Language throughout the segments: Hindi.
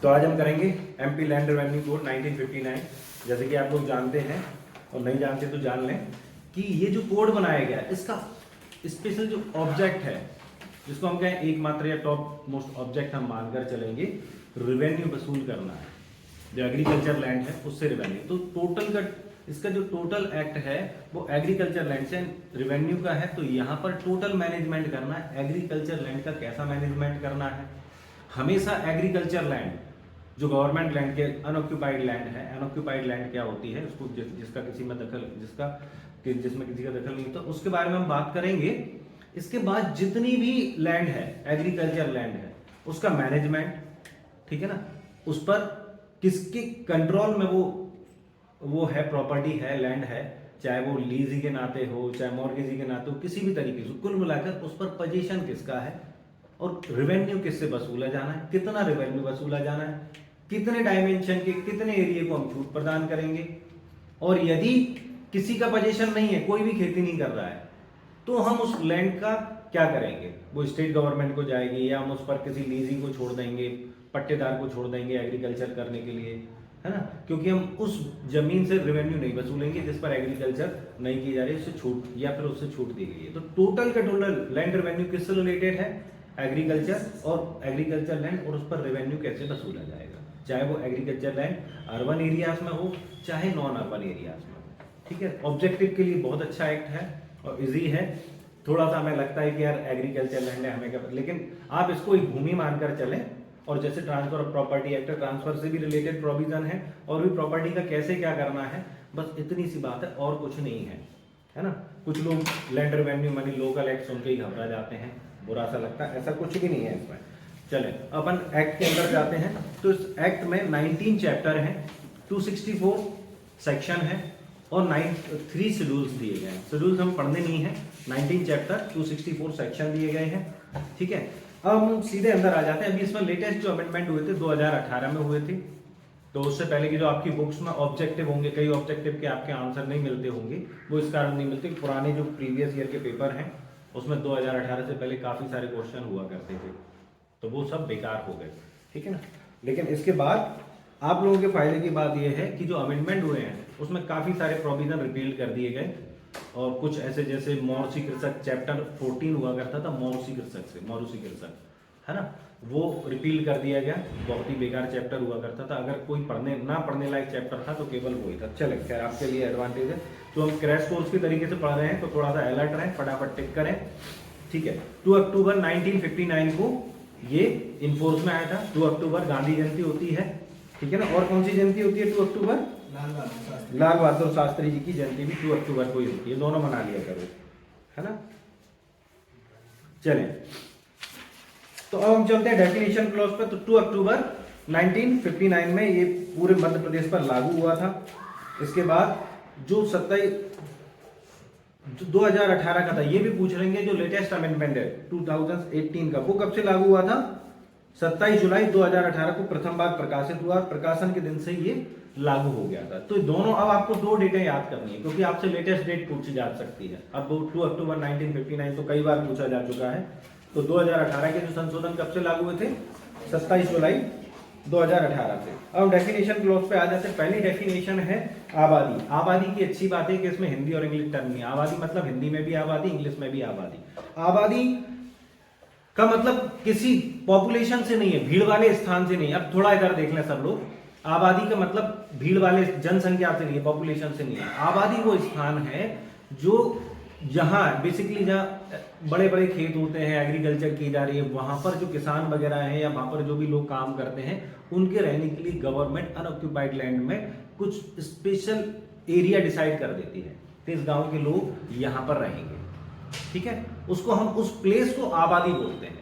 तो आज हम करेंगे एमपी लैंड रेवेन्यू कोड 1959। जैसे कि आप लोग जानते हैं और नहीं जानते तो जान लें कि ये जो कोड बनाया गया है इसका स्पेशल जो ऑब्जेक्ट है, जिसको हम कहें एकमात्र या टॉप मोस्ट ऑब्जेक्ट हम मानकर चलेंगे, रेवेन्यू वसूल करना है। जो एग्रीकल्चर लैंड है उससे रेवेन्यू, तो टोटल का इसका जो टोटल एक्ट है वो एग्रीकल्चर लैंड से रेवेन्यू का है। तो यहाँ पर टोटल मैनेजमेंट करना है, एग्रीकल्चर लैंड का कैसा मैनेजमेंट करना है। हमेशा एग्रीकल्चर लैंड जो गवर्नमेंट लैंड के अनऑक्यूपाइड लैंड है, अनऑक्यूपाइड लैंड क्या होती है, उसको जिसका किसी में दखल जिसमें किसी का दखल नहीं होता, उसके बारे में हम बात करेंगे। इसके बाद जितनी भी लैंड है, एग्रीकल्चर लैंड है, उसका मैनेजमेंट, ठीक है ना, उस पर किसके कंट्रोल में वो है, प्रॉपर्टी है, लैंड है, चाहे वो लीजी के नाते हो, चाहे मॉर्गेजी के नाते हो, किसी भी तरीके से कुल मिलाकर उस पर पोजीशन किसका है और रेवेन्यू किससे वसूला जाना है, कितना रेवेन्यू वसूला जाना है, कितने डायमेंशन के कितने एरिया को हम छूट प्रदान करेंगे। और यदि किसी का पोजीशन नहीं है, कोई भी खेती नहीं कर रहा है, तो हम उस लैंड का क्या करेंगे, वो स्टेट गवर्नमेंट को जाएगी या हम उस पर किसी लीजी को छोड़ देंगे, पट्टेदार को छोड़ देंगे एग्रीकल्चर करने के लिए, है ना, क्योंकि हम उस जमीन से रेवेन्यू नहीं वसूलेंगे जिस पर एग्रीकल्चर नहीं की जा रही है, उससे छूट या फिर उससे छूट दी गई है। तो टोटल का टोटल लैंड रेवेन्यू किससे रिलेटेड है, एग्रीकल्चर और एग्रीकल्चर लैंड, और उस पर रेवेन्यू कैसे वसूला जाएगा, चाहे वो एग्रीकल्चर लैंड अर्बन एरियाज में हो चाहे नॉन अर्बन एरियाज में। ठीक है, ऑब्जेक्टिव के लिए बहुत अच्छा एक्ट है और इजी है। थोड़ा सा हमें लगता है कि यार एग्रीकल्चर लैंड है हमें क्या, लेकिन आप इसको एक भूमि मानकर चलें। और जैसे transfer of property act, transfer से भी रिलेटेड प्रोविजन है और भी प्रॉपर्टी का कैसे क्या करना है, बस इतनी सी बात है और कुछ नहीं है ना। कुछ लोग land revenue money local act सुन के ही घबरा जाते हैं, बुरा सा लगता है, ऐसा कुछ भी नहीं है इसमें। चले अपन एक्ट के अंदर जाते हैं। तो इस एक्ट में 19 चैप्टर हैं, 264 सेक्शन है और 3 शेड्यूल्स दिए गए हैं। शेड्यूल्स हम पढ़ने नहीं है, 19 चैप्टर 264 सेक्शन दिए गए हैं। ठीक है, अब हम सीधे अंदर आ जाते हैं। अभी इसमें लेटेस्ट जो अमेंडमेंट हुए थे 2018 में हुए थे, तो उससे पहले की जो आपकी बुक्स में ऑब्जेक्टिव होंगे, कई ऑब्जेक्टिव के आपके आंसर नहीं मिलते होंगे, वो इस कारण नहीं मिलते, पुराने जो प्रीवियस ईयर के पेपर हैं उसमें 2018 से पहले काफी सारे क्वेश्चन हुआ करते थे, तो वो सब बेकार हो गए। ठीक है ना, लेकिन इसके बाद आप लोगों के फायदे की बात यह है कि जो अमेंडमेंट हुए हैं उसमें काफी सारे प्रोविजन रिपील कर दिए गए, और कुछ ऐसे जैसे मौरूसी कृषक चैप्टर 14 हुआ करता था, मौरूसी कृषक है ना, वो रिपील कर दिया गया। बहुत ही बेकार चैप्टर हुआ करता था, अगर कोई पढ़ने लायक चैप्टर था तो केवल वही था। चले खैर, आपके लिए एडवांटेज है, तो हम क्रैश कोर्स की तरीके से पढ़ रहे हैं तो थोड़ा सा अलर्ट रहें, फटाफट टिक करें। ठीक है, 2 अक्टूबर 1959 को ये इन्फोर्स में आया था। 2 अक्टूबर गांधी जयंती होती है, ठीक है ना, और कौन सी जयंती होती है 2 अक्टूबर? लाल बहादुर शास्त्री जी की जयंती भी 2 अक्टूबर को ही होती है, दोनों मना लिया करो, है ना। चलें, तो अब हम चलते हैं डेफिनेशन क्लॉज पे। तो 2 अक्टूबर 1959 में ये पूरे मध्य प्रदेश पर लागू हुआ था। इसके बाद जो 2018 का था, ये भी पूछ लेंगे, जो लेटेस्ट अमेंडमेंट है 2018 का, वो कब से लागू हुआ था? 27 जुलाई 2018 को प्रथम बार प्रकाशित हुआ, प्रकाशन के दिन से ये लागू हो गया था। तो दोनों, अब आपको 2 डेटें याद करनी है क्योंकि आपसे लेटेस्ट डेट पूछी जा सकती है। अब 2 अक्टूबर 1959 तो कई बार पूछा जा चुका है, तो 2018 के जो संशोधन कब से लागू हुए थे? 27 जुलाई 2018 से। अब डेफिनेशन क्लॉज पे आ जाते हैं। पहली डेफिनेशन है आबादी। आबादी की अच्छी बात है कि इसमें हिंदी और इंग्लिश टर्म नहीं है। आबादी मतलब हिंदी में भी आबादी, इंग्लिश में भी आबादी। आबादी का मतलब किसी पॉपुलेशन से नहीं है, भीड़ वाले स्थान से नहीं है। अब थोड़ा इधर देख लें सब लोग, आबादी का मतलब भीड़ वाले जनसंख्या से नहीं है, पॉपुलेशन से नहीं है। आबादी वो स्थान है जो जहाँ बेसिकली जहाँ बड़े बड़े खेत होते हैं, एग्रीकल्चर की जा रही है, वहां पर जो किसान वगैरह हैं या वहां पर जो भी लोग काम करते हैं, उनके रहने के लिए गवर्नमेंट अनऑक्यूपाइड लैंड में कुछ स्पेशल एरिया डिसाइड कर देती है कि इस गांव के लोग यहाँ पर रहेंगे। ठीक है, उसको हम उस प्लेस को आबादी बोलते हैं।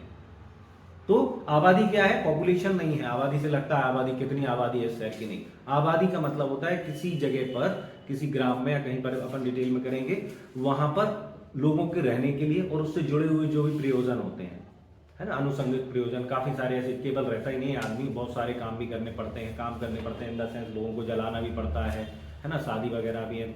तो आबादी क्या है? पॉपुलेशन नहीं है। आबादी से लगता है आबादी, कितनी आबादी है इस शहर की, नहीं। आबादी का मतलब होता है किसी जगह पर, किसी ग्राम में या कहीं पर, अपन डिटेल में करेंगे, वहां पर लोगों के रहने के लिए और उससे जुड़े हुए जो भी प्रयोजन होते हैं, है ना, अनुसंगिक प्रयोजन, काफी सारे ऐसे, केवल रहता ही नहीं है आदमी, बहुत सारे काम भी करने पड़ते हैं इन द सेंस लोगों को जलाना भी पड़ता है ना, शादी वगैरह भी है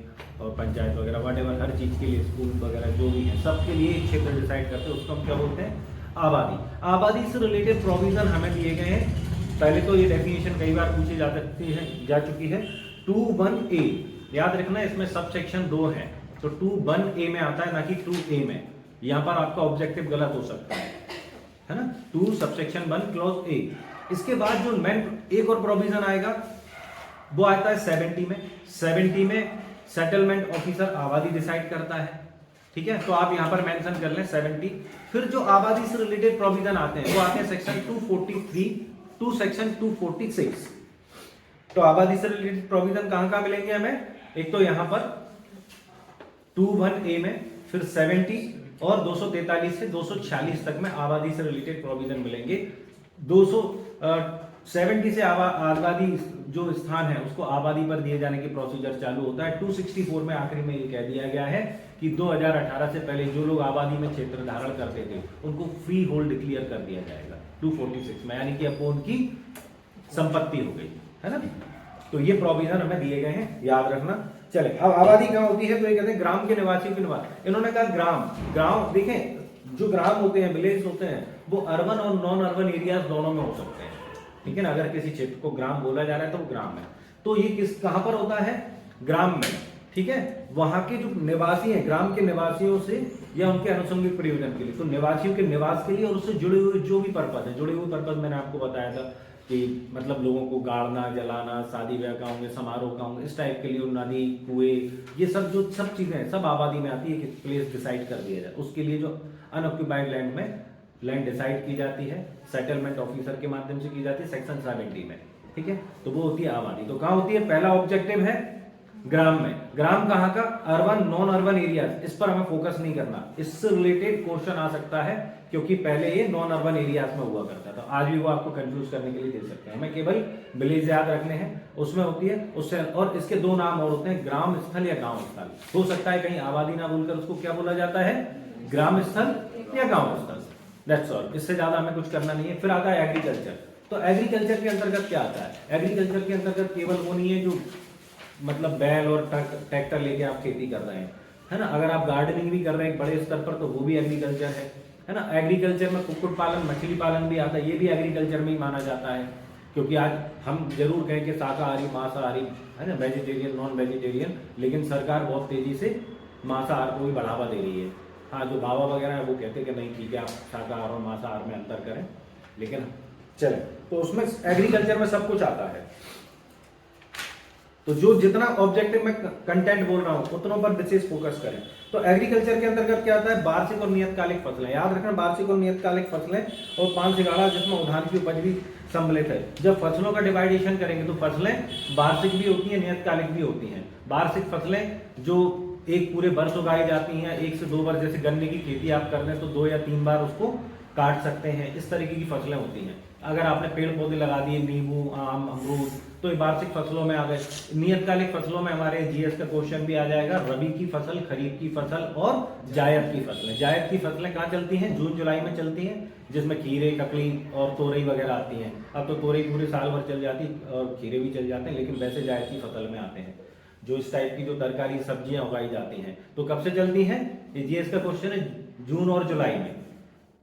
और पंचायत वगैरह, वटेवर, हर चीज के लिए, स्कूल वगैरह जो भी है, सबके लिए एक क्षेत्र डिसाइड करते हैं, उसको हम क्या बोलते हैं? आबादी। आबादी से रिलेटेड प्रोविजन हमें दिए गए हैं पहले तो ये डेफिनेशन कई बार पूछी जा चुकी है। 2(1)A याद रखना, इसमें सब सेक्शन 2 है, तो 2(1)A में आता है, ना कि 2A में। यहां पर आपका ऑब्जेक्टिव गलत हो सकता है ना। 2 सबसेक्शन 1 क्लॉज A। इसके बाद जो मेन एक और प्रोविजन आएगा वो आता है 70 में। 70 में सेटलमेंट ऑफिसर आबादी डिसाइड करता है, ठीक है। तो आप यहां पर मेंशन कर लें 70। फिर जो आबादी से रिलेटेड प्रोविजन आते हैं वो आते हैं सेक्शन 243 टू सेक्शन 246। तो आबादी से रिलेटेड प्रोविजन कहां मिलेंगे हमें? एक तो यहां पर 2(1)A में, फिर 70 और 243 से 246 तक में आबादी से रिलेटेड प्रोविजन मिलेंगे। 70 से आबादी जो स्थान है उसको आबादी पर दिए जाने की प्रोसीजर चालू होता है। 264 में आखिरी में ये कह दिया गया है कि 2018 से पहले जो लोग आबादी में क्षेत्र धारण करते थे उनको फ्री होल्ड डिक्लेयर कर दिया जाएगा 246 में, यानी कि अब उनकी संपत्ति हो गई है ना। तो ये प्रोविजन हमें दिए गए हैं, याद रखना। चले, अब आबादी कहां होती है? तो ये कहते हैं ग्राम के निवासियों के निवास। इन्होंने कहा ग्राम देखें, जो ग्राम होते हैं, विलेज होते हैं, वो अर्बन और नॉन अर्बन एरियाज दोनों में हो सकते हैं, ठीक है ना। अगर किसी क्षेत्र को ग्राम बोला जा रहा है तो वो ग्राम है। तो ये कहां पर होता है? ग्राम में, ठीक है। वहां के जो निवासी हैं, ग्राम के निवासियों से या उनके अनुषंगिक प्रयोजन के लिए, तो निवासियों के निवास के लिए और उससे जुड़े हुए जो भी पर्पज है, जुड़े हुए पर्पज मैंने आपको बताया था कि मतलब लोगों को गाड़ना, जलाना, शादी ब्याह का होंगे, समारोह का होंगे, इस टाइप के लिए नदी, कुएं, ये सब जो सब चीजें सब आबादी में आती है कि प्लेस डिसाइड कर दिया जाए। उसके लिए जो अनऑक्यूपाइड लैंड में लैंड डिसाइड की जाती है, सेटलमेंट ऑफिसर के माध्यम से की जाती है सेक्शन 70 में, ठीक है। तो वो होती है आबादी। तो कहां होती है? पहला ऑब्जेक्टिव है ग्राम में। ग्राम कहां का? अर्बन नॉन अर्बन एरियाज, इस पर हमें फोकस नहीं करना। इससे रिलेटेड क्वेश्चन आ सकता है क्योंकि पहले ये नॉन अर्बन एरियाज में हुआ करता था। आज भी वो आपको कंफ्यूज करने के लिए दे सकते हैं। हमें केवल विलेज याद रखने हैं, उसमें होती है उससे। और इसके 2 नाम और होते हैं, ग्राम स्थल या गांव स्थल। हो सकता है कहीं आबादी ना बोलकर उसको क्या बोला जाता है? ग्राम स्थल या गांव स्थल। दैट्स ऑल, इससे ज्यादा हमें कुछ करना नहीं है। फिर आता है एग्रीकल्चर। तो एग्रीकल्चर के अंतर्गत क्या आता है? एग्रीकल्चर के अंतर्गत केवल वो नहीं है जो मतलब बैल और ट्रैक्टर लेके आप खेती कर रहे हैं, है ना। अगर आप गार्डनिंग भी कर रहे हैं एक बड़े स्तर पर तो वो भी एग्रीकल्चर है ना। एग्रीकल्चर में कुक्कुट पालन, मछली पालन भी आता है, ये भी एग्रीकल्चर में ही माना जाता है। क्योंकि आज हम जरूर कहें कि शाकाहारी, मांसाहारी, है ना, वेजिटेरियन, नॉन वेजिटेरियन, लेकिन सरकार बहुत तेजी से मांसाहार को भी बढ़ावा दे रही है। हाँ, जो बाबा वगैरह है वो कहते हैं कि नहीं ठीक है, आप शाकाहार और मांसाहार में अंतर करें, लेकिन चले। तो उसमें एग्रीकल्चर में सब कुछ आता है। तो जो जितना ऑब्जेक्टिव में कंटेंट बोल रहा हूं उतनों पर विशेष फोकस करें। तो एग्रीकल्चर के अंतर्गत क्या आता है? वार्षिक और नियतकालिक फसलें। याद रखना, वार्षिक और नियतकालिक फसलें और 5 सिंगाड़ा जिसमें उद्यान की उपज भी सम्मिलित है। जब फसलों का डिवाइडेशन करेंगे तो फसलें वार्षिक भी होती हैं, नियतकालिक भी होती हैं। वार्षिक फसलें जो एक पूरे वर्ष उगाई जाती हैं, 1 से 2 बार, जैसे गन्ने की खेती आप कर रहे हैं तो 2 या 3 बार उसको काट सकते हैं, इस तरीके की फसलें होती हैं। अगर आपने पेड़ पौधे लगा दिए, नींबू, आम, अमरूद, तो ये वार्षिक फसलों में आ गए। नियतकालिक फसलों में हमारे जीएस का क्वेश्चन भी आ जाएगा, रबी की फसल, खरीफ की फसल और जायद की फसलें। जायद की फसलें कहाँ चलती हैं? जून जुलाई में चलती हैं, जिसमें खीरे, ककड़ी और तोरई वगैरह आती हैं। अब तो तोरई पूरे साल भर चल जाती और खीरे भी चल जाते हैं, लेकिन वैसे जायद की फसल में आते हैं जो इस टाइप की जो तरकारी सब्जियां उगाई जाती हैं। तो कब से चलती हैं? ये जीएस का क्वेश्चन है, जून और जुलाई में,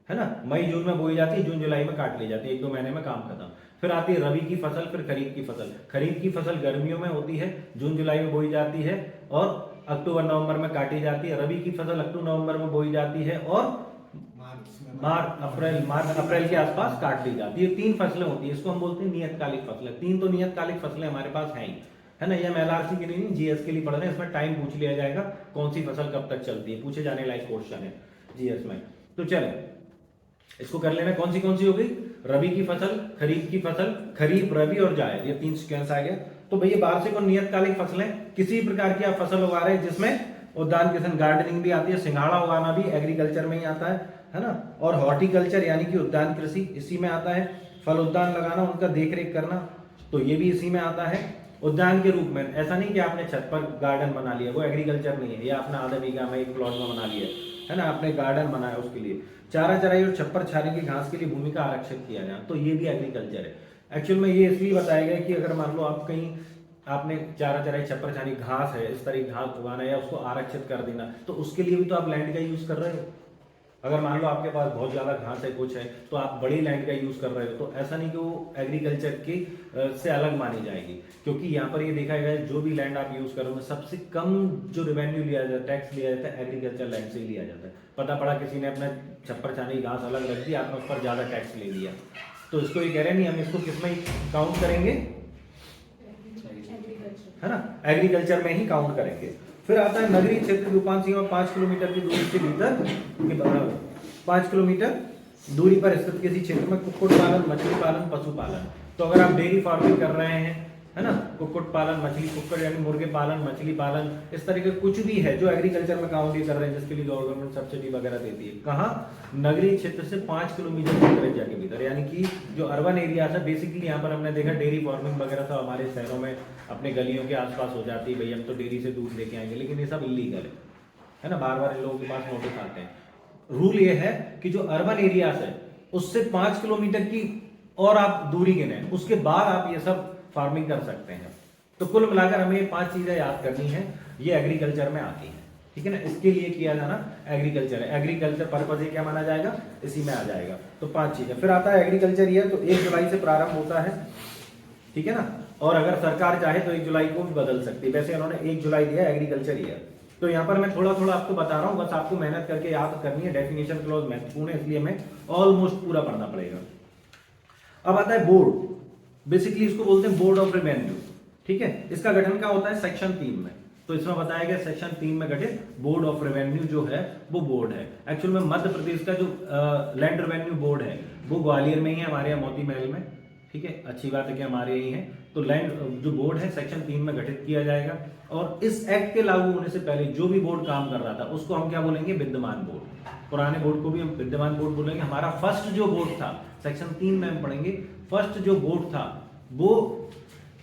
है ना। मई जून में बोई जाती है, जून जुलाई में काट ली जाती है, 1-2 महीने में काम खत्म। फिर आती है रबी की फसल, फिर खरीफ की फसल। खरीफ की फसल गर्मियों में होती है, जून जुलाई में बोई जाती है और अक्टूबर नवंबर में काटी जाती है। रबी की फसल अक्टूबर नवंबर में बोई जाती है और मार्च अप्रैल के आसपास काट ली जाती है। 3 फसलें होती है, इसको हम बोलते हैं नियतकालिक फसलें। 3 तो नियतकालिक फसलें हमारे पास हैं ही, है ना। ये एलआरसी के लिए नहीं, जीएस के लिए पढ़ रहे हैं। इसमें टाइम पूछ लिया जाएगा कौन सी फसल कब तक चलती है, पूछे जाने लायक क्वेश्चन है जीएस में। तो चले इसको कर लेना। कौन सी हो गई? रबी की फसल, खरीफ की फसल, खरीफ, रबी और जायद, ये 3 सीक्वेंस आ गया। तो भैया वार्षिक और नियतकालिक फसलें, किसी प्रकार की आप फसल उगा रहे हैं जिसमें उद्यान किसान गार्डनिंग भी आती है, सिंघाड़ा उगाना भी एग्रीकल्चर में ही आता है ना। और हॉर्टिकल्चर यानी कि उद्यान कृषि इसी में आता है। फल उद्यान लगाना, उनका देख रेख करना, तो ये भी इसी में आता है। उद्यान के रूप में ऐसा नहीं कि आपने छत पर गार्डन बना लिया, वो एग्रीकल्चर नहीं है। या आपने आधा बीघा में एक प्लॉट में बना लिया, है ना, आपने गार्डन बनाया, उसके लिए चारा चराई और छप्पर छाने की घास के लिए भूमि का आरक्षित किया जाए, तो ये भी एग्रीकल्चर है। एक्चुअल में ये इसलिए बताया गया कि अगर मान लो आप कहीं आपने चारा चराई, छप्पर छानी, घास है, इस तरह की घास उगाना या उसको आरक्षित कर देना, तो उसके लिए भी तो आप लैंड का यूज कर रहे हो, अगर मान लो आपके पास बहुत ज्यादा घास है कुछ है तो आप बड़ी लैंड का यूज कर रहे हो, तो ऐसा नहीं कि वो एग्रीकल्चर की से अलग मानी जाएगी, क्योंकि यहाँ पर ये देखा गया है जो भी लैंड आप यूज करोगे सबसे कम जो रेवेन्यू लिया जाता है, टैक्स लिया जाता है, एग्रीकल्चर लैंड से ही लिया जाता है। पता पड़ा किसी ने अपना छप्पर छानी घास अलग रख दी, आपने उस पर ज्यादा टैक्स ले लिया, तो इसको ये कह रहे हैं नहीं हम इसको किसमें काउंट करेंगे, है ना, एग्रीकल्चर में ही काउंट करेंगे। फिर आता है नगरीय क्षेत्र की उपान सीमा 5 किलोमीटर की दूरी के भीतर 5 किलोमीटर दूरी पर स्थित किसी क्षेत्र में कुक्कुट पालन, मछली पालन, पशुपालन। तो अगर आप डेयरी फार्मिंग कर रहे हैं, है ना, कुक्कुट पालन, मछली कुक्कुट यानी मुर्गे पालन, मछली पालन, इस तरीके कुछ भी है जो एग्रीकल्चर में काउंट कर रहे हैं, जिसके लिए गवर्नमेंट सब्सिडी वगैरह देती है, कहाँ, नगरीय क्षेत्र से 5 किलोमीटर की त्रिज्या के भीतर। यानी कि जो अर्बन एरिया है बेसिकली यहाँ पर हमने देखा डेयरी फार्मिंग वगैरह सब हमारे शहरों में अपने गलियों के आसपास हो जाती है, भाई हम तो डेयरी से दूध लेके आएंगे, लेकिन ये सब इलीगल है ना, बार बार इन लोगों के पास नोटिस आते हैं। रूल ये है कि जो अर्बन एरियाज है उससे 5 किलोमीटर की और आप दूरी गिने, उसके बाद आप ये सब फार्मिंग कर सकते हैं। तो कुल मिलाकर हमें ये 5 चीजें याद करनी है, ये एग्रीकल्चर में आती है, ठीक है ना, इसके लिए किया जाना एग्रीकल्चर है। एग्रीकल्चर पर्पज क्या माना जाएगा, इसी में आ जाएगा। तो 5 चीजें। फिर आता है एग्रीकल्चर ईयर, तो 1 जुलाई से प्रारंभ होता है, ठीक है ना, और अगर सरकार चाहे तो 1 जुलाई को भी बदल सकती है, वैसे उन्होंने 1 जुलाई दिया एग्रीकल्चर ईयर। तो यहाँ पर मैं थोड़ा थोड़ा आपको बता रहा हूँ, बस आपको मेहनत करके याद करनी है, डेफिनेशन क्लॉज महत्वपूर्ण है, इसलिए हमें ऑलमोस्ट पूरा पढ़ना पड़ेगा। अब आता है बोर्ड, बेसिकली इसको बोलते हैं बोर्ड ऑफ रेवेन्यू, ठीक है। इसका गठन क्या होता है, सेक्शन 3 में। तो इसमें बताया गया सेक्शन 3 में गठित बोर्ड ऑफ रेवेन्यू जो है वो बोर्ड है। एक्चुअल में मध्य प्रदेश का जो लैंड रेवेन्यू बोर्ड है वो ग्वालियर में ही है, हमारे यहाँ मोती महल में, ठीक है, अच्छी बात है कि हमारे यही है। तो लैंड जो बोर्ड है सेक्शन 3 में गठित किया जाएगा, और इस एक्ट के लागू होने से पहले जो भी बोर्ड काम कर रहा था उसको हम क्या बोलेंगे, विद्यमान बोर्ड। पुराने बोर्ड को भी हम विद्यमान बोर्ड बोलेंगे। हमारा फर्स्ट जो बोर्ड था, सेक्शन 3 में हम पढ़ेंगे, फर्स्ट जो बोर्ड था वो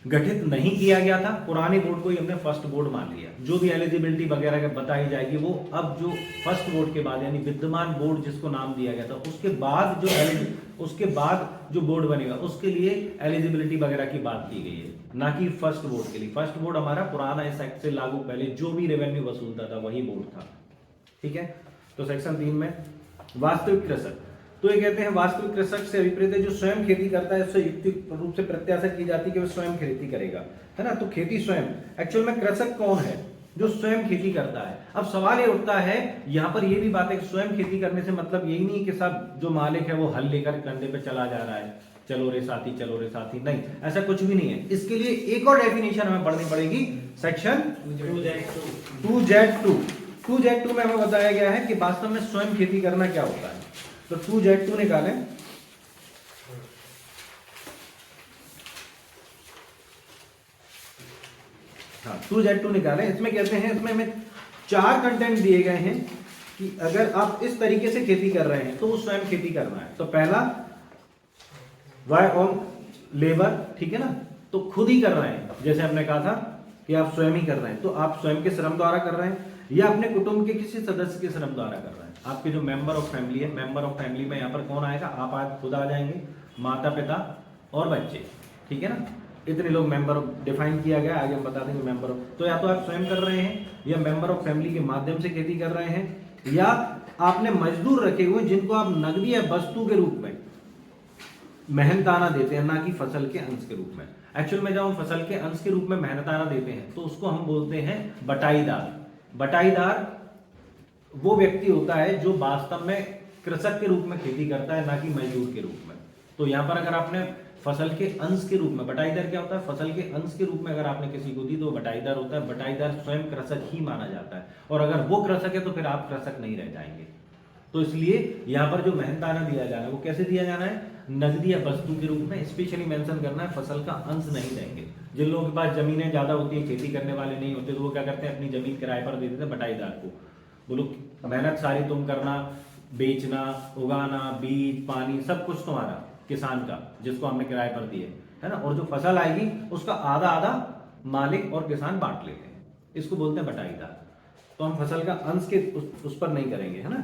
गठित नहीं किया गया था, पुराने बोर्ड को ही हमने फर्स्ट बोर्ड मान लिया। जो भी एलिजिबिलिटी वगैरह बताई जाएगी वो अब जो फर्स्ट बोर्ड के बाद यानी विद्यमान बोर्ड जिसको नाम दिया गया था उसके बाद जो बोर्ड बनेगा उसके लिए एलिजिबिलिटी वगैरह की बात की गई है, ना कि फर्स्ट बोर्ड के लिए। फर्स्ट बोर्ड हमारा पुराना इस एक्ट से लागू पहले जो भी रेवेन्यू वसूलता था वही बोर्ड था, ठीक है। तो सेक्शन 3 में वास्तविक कृषक, तो ये कहते हैं वास्तविक कृषक से अभिप्रेत है जो स्वयं खेती करता है, उससे युक्तिक रूप से प्रत्याशा की जाती है कि वह स्वयं खेती करेगा, है ना। तो खेती स्वयं, एक्चुअल में कृषक कौन है, जो स्वयं खेती करता है। अब सवाल ये उठता है यहाँ पर ये भी बात है कि स्वयं खेती करने से मतलब यही नहीं कि सब जो मालिक है वो हल लेकर कंधे पे चला जा रहा है, चलो रे साथी चलो रे साथी, नहीं, ऐसा कुछ भी नहीं है। इसके लिए एक और डेफिनेशन हमें पढ़नी पड़ेगी, सेक्शन 2Z2 में हमें बताया गया है कि वास्तव में स्वयं खेती करना क्या होता है। तो 2Z2 निकालें, हाँ 2Z2 निकालें। इसमें कहते हैं, इसमें हमें 4 कंटेंट दिए गए हैं कि अगर आप इस तरीके से खेती कर रहे हैं तो वो स्वयं खेती करना है। तो पहला वाई ऑन लेबर, ठीक है ना, तो खुद ही कर रहे हैं, जैसे हमने कहा था कि आप स्वयं ही कर रहे हैं, तो आप स्वयं के श्रम द्वारा कर रहे हैं या अपने कुटुंब के किसी सदस्य के श्रम द्वारा कर रहे हैं। आपके जो मेंबर ऑफ फैमिली है, मेंबर ऑफ फैमिली में यहाँ पर कौन आएगा, आप आज खुद आ जाएंगे, माता पिता और बच्चे, ठीक है ना, इतने लोग मेंबर डिफाइन किया गया, आगे हम बता देंगे मेंबर ऑफ। तो या तो आप स्वयं कर रहे हैं या मेंबर ऑफ फैमिली के माध्यम से खेती कर रहे हैं, या आपने मजदूर रखे हुए जिनको आप नकदी या वस्तु के रूप में मेहनताना देते हैं, ना कि फसल के अंश के रूप में। एक्चुअल में जब हम फसल के अंश के रूप में मेहनताना देते हैं तो उसको हम बोलते हैं बटाईदार। बटाईदार वो व्यक्ति होता है जो वास्तव में कृषक के रूप में खेती करता है, ना कि मजदूर के रूप में। तो यहाँ पर अगर आपने फसल के अंश के रूप में, बटाईदार क्या होता है, फसल के अंश के रूप में अगर आपने किसी को दी तो बटाईदार होता है। बटाईदार स्वयं कृषक ही माना जाता है, और अगर वो कृषक है तो फिर आप कृषक नहीं रह जाएंगे। तो इसलिए यहाँ पर जो मेहनताना दिया जाना है वो कैसे दिया जाना है, नकदी या वस्तु के रूप में। स्पेशली मेंशन करना है, फसल का अंश नहीं देंगे। जिन लोगों के पास जमीनें ज्यादा होती है, खेती करने वाले नहीं होते, तो वो क्या करते हैं, अपनी जमीन किराए पर दे देते हैं बटाईदार को। बोलो मेहनत सारी तुम करना, बेचना, उगाना, बीज पानी सब कुछ तुम्हारा, किसान का, जिसको हमने किराए पर दिए, है ना, और जो फसल आएगी उसका आधा आधा मालिक और किसान बांट लेते हैं, इसको बोलते हैं बटाईदार। तो हम फसल का अंश के उस पर नहीं करेंगे, है ना।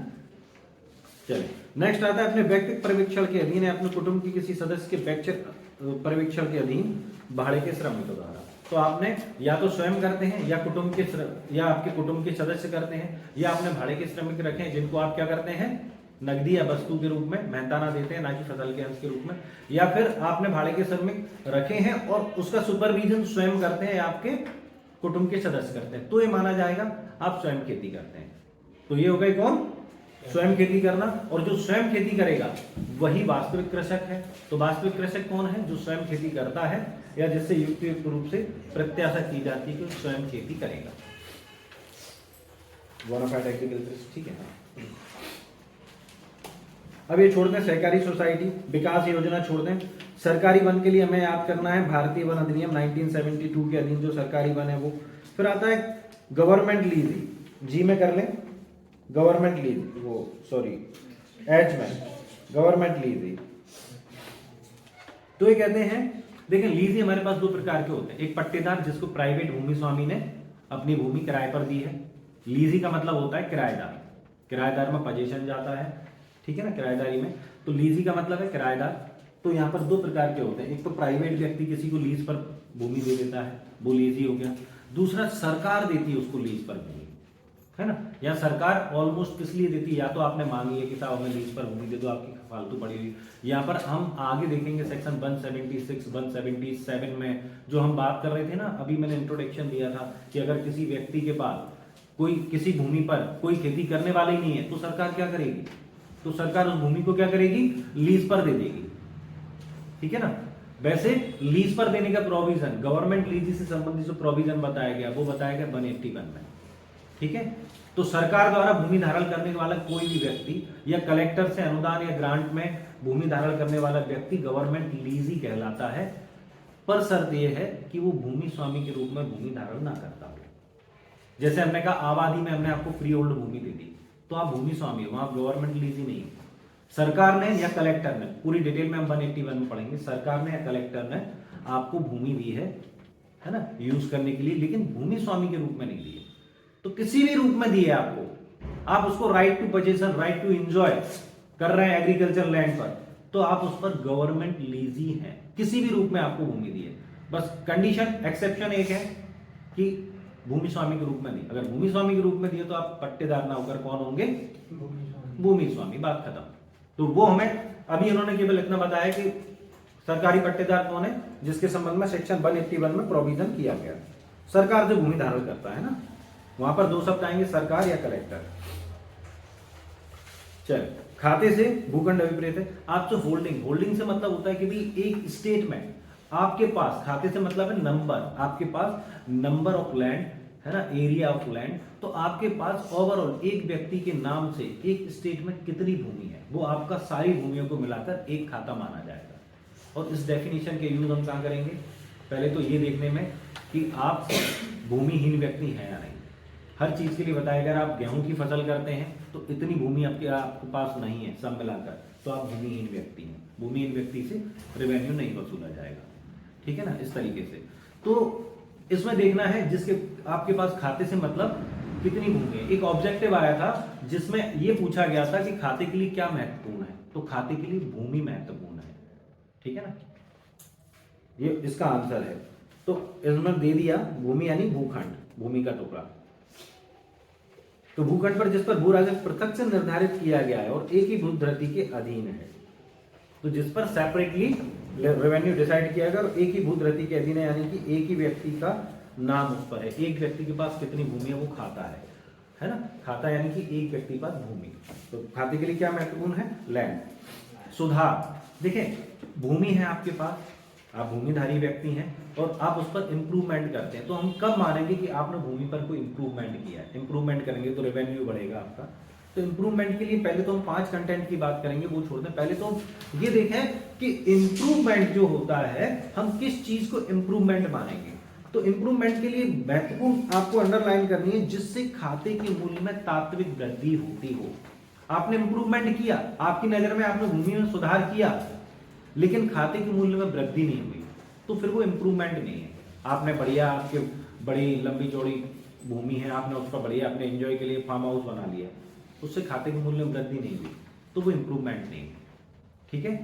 चलिए नेक्स्ट आता है अपने व्यक्तिगत पर्यवेक्षण के अधीन है, अपने कुटुंब के किसी सदस्य के व्यक्तिगत पर्यवेक्षण के अधीन भाड़े के श्रमिकों द्वारा। तो आपने या तो स्वयं करते हैं या कुटुंब के या आपके कुटुंब के सदस्य करते हैं, या आपने भाड़े के श्रमिक रखे हैं जिनको आप क्या करते हैं, नकदी या वस्तु के रूप में मेहनताना देते हैं, ना कि फसल के अंश के रूप में, या फिर आपने भाड़े के श्रमिक रखे हैं और उसका सुपरविजन स्वयं करते हैं या आपके कुटुंब के सदस्य करते हैं, तो ये माना जाएगा आप स्वयं खेती करते हैं। तो ये हो गई कौन? स्वयं खेती करना। और जो स्वयं खेती करेगा वही वास्तविक कृषक है। तो वास्तविक कृषक कौन है? जो स्वयं खेती करता है या जिससे युक्त रूप से प्रत्याशा की जाती है कि स्वयं खेती करेगा। बोनाफाइड एग्रीकल्चर, ठीक है। अब ये छोड़ दें सहकारी सोसाइटी, विकास योजना छोड़ दें। सरकारी वन के लिए हमें याद करना है भारतीय वन अधिनियम 1972 के अधीन जो सरकारी वन है वो। फिर आता है गवर्नमेंट लीज, जी में कर लें गवर्नमेंट लीज, वो सॉरी एच में गवर्नमेंट लीज। तो ये कहते हैं, देखें लीज हमारे पास दो प्रकार के होते हैं। एक पट्टेदार जिसको प्राइवेट भूमि स्वामी ने अपनी भूमि किराए पर दी है। लीजी का मतलब होता है किराएदार, किराएदार में पोजीशन जाता है, ठीक है ना, किराएदारी में। तो लीजी का मतलब है किराएदार। तो यहाँ पर दो प्रकार के होते हैं, एक तो प्राइवेट व्यक्ति किसी को लीज पर भूमि दे देता है, वो लीजी हो गया। दूसरा सरकार देती है उसको लीज पर भूमि, है ना। या सरकार ऑलमोस्ट किस लिए देती है, या तो आपने मांगी है कि साहब हमें लीज पर भूमि दे दो, आपकी फालतू पड़ी हुई। यहाँ पर हम आगे देखेंगे सेक्शन 176, 177 में जो हम बात कर रहे थे ना, अभी मैंने इंट्रोडक्शन दिया था कि अगर किसी व्यक्ति के पास कोई किसी भूमि पर कोई खेती करने वाला ही नहीं है तो सरकार क्या करेगी? तो सरकार उस भूमि को क्या करेगी? लीज पर दे देगी, ठीक है ना। वैसे लीज पर देने का प्रोविजन, गवर्नमेंट लीज से संबंधित जो प्रोविजन बताया गया वो बताया गया 181 में, ठीक है। तो सरकार द्वारा भूमि धारण करने वाला कोई भी व्यक्ति या कलेक्टर से अनुदान या ग्रांट में भूमि धारण करने वाला व्यक्ति गवर्नमेंट लीजी कहलाता है, पर शर्त यह है कि वो भूमि स्वामी के रूप में भूमि धारण ना करता हो। जैसे हमने कहा आबादी में हमने आपको फ्री होल्ड भूमि दे दी तो आप भूमि स्वामी हो, वहां गवर्नमेंट लीजी नहीं है। सरकार ने या कलेक्टर ने, पूरी डिटेल में हम 181 में पढ़ेंगे, सरकार ने या कलेक्टर ने आपको भूमि दी है ना, यूज करने के लिए, लेकिन भूमि स्वामी के रूप में नहीं दी है। तो किसी भी रूप में दी है आपको, आप उसको right to possession, right to enjoy कर रहे हैं एग्रीकल्चर लैंड पर, तो आप उस पर गवर्नमेंट लीजी है। किसी भी रूप में आपको भूमि दी है, बस कंडीशन एक्सेप्शन एक है कि भूमि स्वामी के रूप में नहीं। अगर भूमि स्वामी के रूप में दिए तो आप पट्टेदार ना होकर कौन होंगे? भूमि स्वामी, बात खत्म। तो वो हमें अभी उन्होंने केवल इतना बताया कि सरकारी पट्टेदार कौन है, जिसके संबंध में सेक्शन 181 में प्रोविजन किया गया। सरकार जो भूमि धारण करता है ना, वहां पर दो शब्द आएंगे, सरकार या कलेक्टर। चल, खाते से भूखंड अभिप्रेत है। आप जो होल्डिंग, होल्डिंग से मतलब होता है कि भाई एक स्टेट में आपके पास, खाते से मतलब है नंबर, आपके पास नंबर ऑफ लैंड है ना, एरिया ऑफ लैंड। तो आपके पास ओवरऑल एक व्यक्ति के नाम से एक स्टेट में कितनी भूमि है, वो आपका सारी भूमियों को मिलाकर एक खाता माना जाएगा। और इस डेफिनेशन के यूज हम कहाँ करेंगे? पहले तो ये देखने में कि आप भूमिहीन व्यक्ति हैं या नहीं। हर चीज के लिए बताया, अगर आप गेहूं की फसल करते हैं तो इतनी भूमि आपके पास नहीं है, सब मिलाकर, तो आप भूमिहीन व्यक्ति हैं। भूमिहीन व्यक्ति से रेवेन्यू नहीं वसूला जाएगा, ठीक है ना, इस तरीके से। तो इसमें देखना है जिसके आपके पास खाते से मतलब कितनी भूमि है। एक ऑब्जेक्टिव आया था जिसमें यह पूछा गया था कि खाते के लिए क्या महत्वपूर्ण है, तो खाते के लिए भूमि महत्वपूर्ण है, ठीक है ना, ये इसका आंसर है। तो इसमें दे दिया भूमि यानी भूखंड, भूमि का टुकड़ा। तो भूखंड पर जिस पर भू राजस्व पृथक से निर्धारित किया गया है और एक ही भूधृति के अधीन है, तो जिस पर सेपरेटली रेवेन्यू डिसाइड किया गया और एक ही भूधृति के अधीन है, यानी कि एक ही व्यक्ति का नाम उस पर है। एक व्यक्ति के पास कितनी भूमि है वो खाता है ना, खाता यानी कि एक व्यक्ति के पास भूमि। तो खाते के लिए क्या महत्वपूर्ण है? लैंड। सुधार, देखें भूमि है आपके पास, आप भूमिधारी व्यक्ति हैं और आप उस पर इंप्रूवमेंट करते हैं, तो हम कब मानेंगे कि आपने भूमि पर कोई इंप्रूवमेंट किया है? इंप्रूवमेंट करेंगे तो रेवेन्यू बढ़ेगा आपका। तो इंप्रूवमेंट के लिए पहले तो हम 5 कंटेंट की बात करेंगे, वो छोड़ दें। पहले तो ये देखें कि इंप्रूवमेंट जो होता है हम किस चीज को इंप्रूवमेंट मानेंगे। तो इंप्रूवमेंट के लिए महत्वपूर्ण आपको अंडरलाइन करनी है जिससे खाते के मूल्य में तात्विक वृद्धि होती हो। आपने इंप्रूवमेंट किया, आपकी नजर में आपने भूमि में सुधार किया, लेकिन खाते के मूल्य में वृद्धि नहीं हुई, तो फिर वो इंप्रूवमेंट नहीं है। आपने बढ़िया, आपके बड़ी लंबी चौड़ी भूमि है, आपने उस पर बढ़िया अपने एंजॉय के लिए फार्म हाउस बना लिया, उससे खाते के मूल्य में वृद्धि नहीं हुई, तो वो इंप्रूवमेंट नहीं है, ठीक है।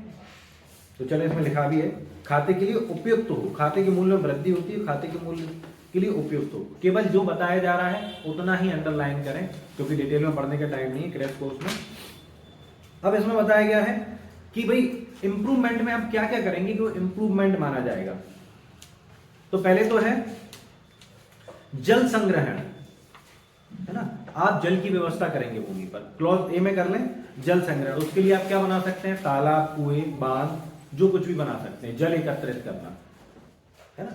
तो चलो इसमें लिखा भी है खाते के लिए उपयुक्त हो, खाते के मूल्य में वृद्धि होती है, खाते के मूल्य के लिए उपयुक्त हो। केवल जो बताया जा रहा है उतना ही अंडरलाइन करें, क्योंकि डिटेल में पढ़ने का टाइम नहीं है क्रैश कोर्स में। अब इसमें बताया गया है कि भाई इंप्रूवमेंट में आप क्या क्या करेंगे कि वो इंप्रूवमेंट माना जाएगा। तो पहले तो है जल संग्रहण, है ना, आप जल की व्यवस्था करेंगे भूमि पर। क्लॉज ए में कर लें जल संग्रहण, उसके लिए आप क्या बना सकते हैं, तालाब, कुएं, बांध, जो कुछ भी बना सकते हैं, जल एकत्रित करना, है ना।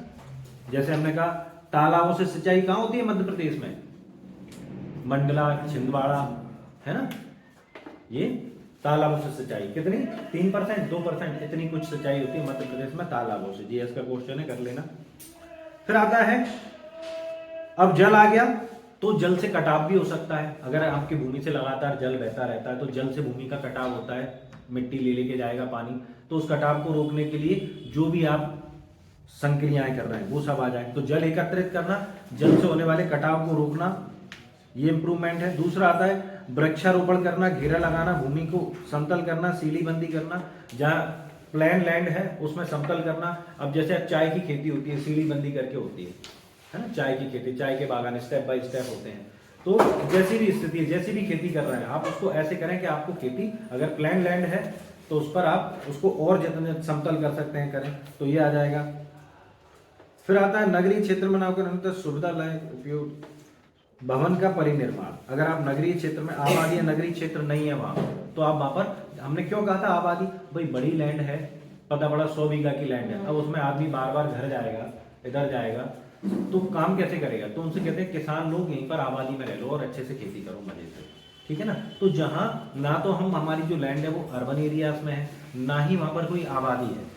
जैसे हमने कहा तालाबों से सिंचाई कहां होती है मध्य प्रदेश में, मंडला, छिंदवाड़ा, है ना। ये तालाबों से सिंचाई कितनी 3%, 2% इतनी कुछ सिंचाई होती है मध्य प्रदेश में तालाबों से। जीएस का क्वेश्चन है, कर लेना। फिर आता है अब जल आ गया तो जल से कटाव भी हो सकता है। अगर आपकी भूमि से लगातार जल बहता रहता है तो जल से भूमि का कटाव होता है, मिट्टी ले लेके जाएगा पानी, तो उस कटाव को रोकने के लिए जो भी आप संक्रियाएं कर रहे हैं वो सब आ जाए। तो जल एकत्रित करना, जल से होने वाले कटाव को रोकना, ये इंप्रूवमेंट है। दूसरा आता है वृक्षारोपण करना, घेरा लगाना, भूमि को समतल करना, सीढ़ी बंदी करना, जहां प्लेन लैंड है उसमें समतल करना। अब जैसे अब चाय की खेती होती है, सीढ़ी बंदी करके होती है ना, चाय की खेती, चाय के बागान स्टेप बाय स्टेप होते हैं। तो जैसी भी स्थिति है, जैसी भी खेती कर रहे हैं आप उसको ऐसे करें कि आपको खेती अगर प्लेन लैंड है तो उस पर आप उसको और जितने समतल कर सकते हैं करें, तो ये आ जाएगा। फिर आता है नगरीय क्षेत्र में बनाकर सुविधा लायक उपयोग भवन का परिनिर्माण। अगर आप नगरीय क्षेत्र में, आबादी या नगरीय क्षेत्र नहीं है वहां, तो आप वहां पर, हमने क्यों कहा था आबादी, भाई बड़ी लैंड है, पता पड़ा 100 बीघा की लैंड है, अब उसमें आदमी बार बार घर जाएगा, इधर जाएगा, तो काम कैसे करेगा। तो उनसे कहते हैं किसान लोग यहीं पर आबादी में रह लो और अच्छे से खेती करो मजे से, ठीक है ना। तो जहां ना तो हम, हमारी जो लैंड है वो अर्बन एरियाज में है, ना ही वहां पर कोई आबादी है,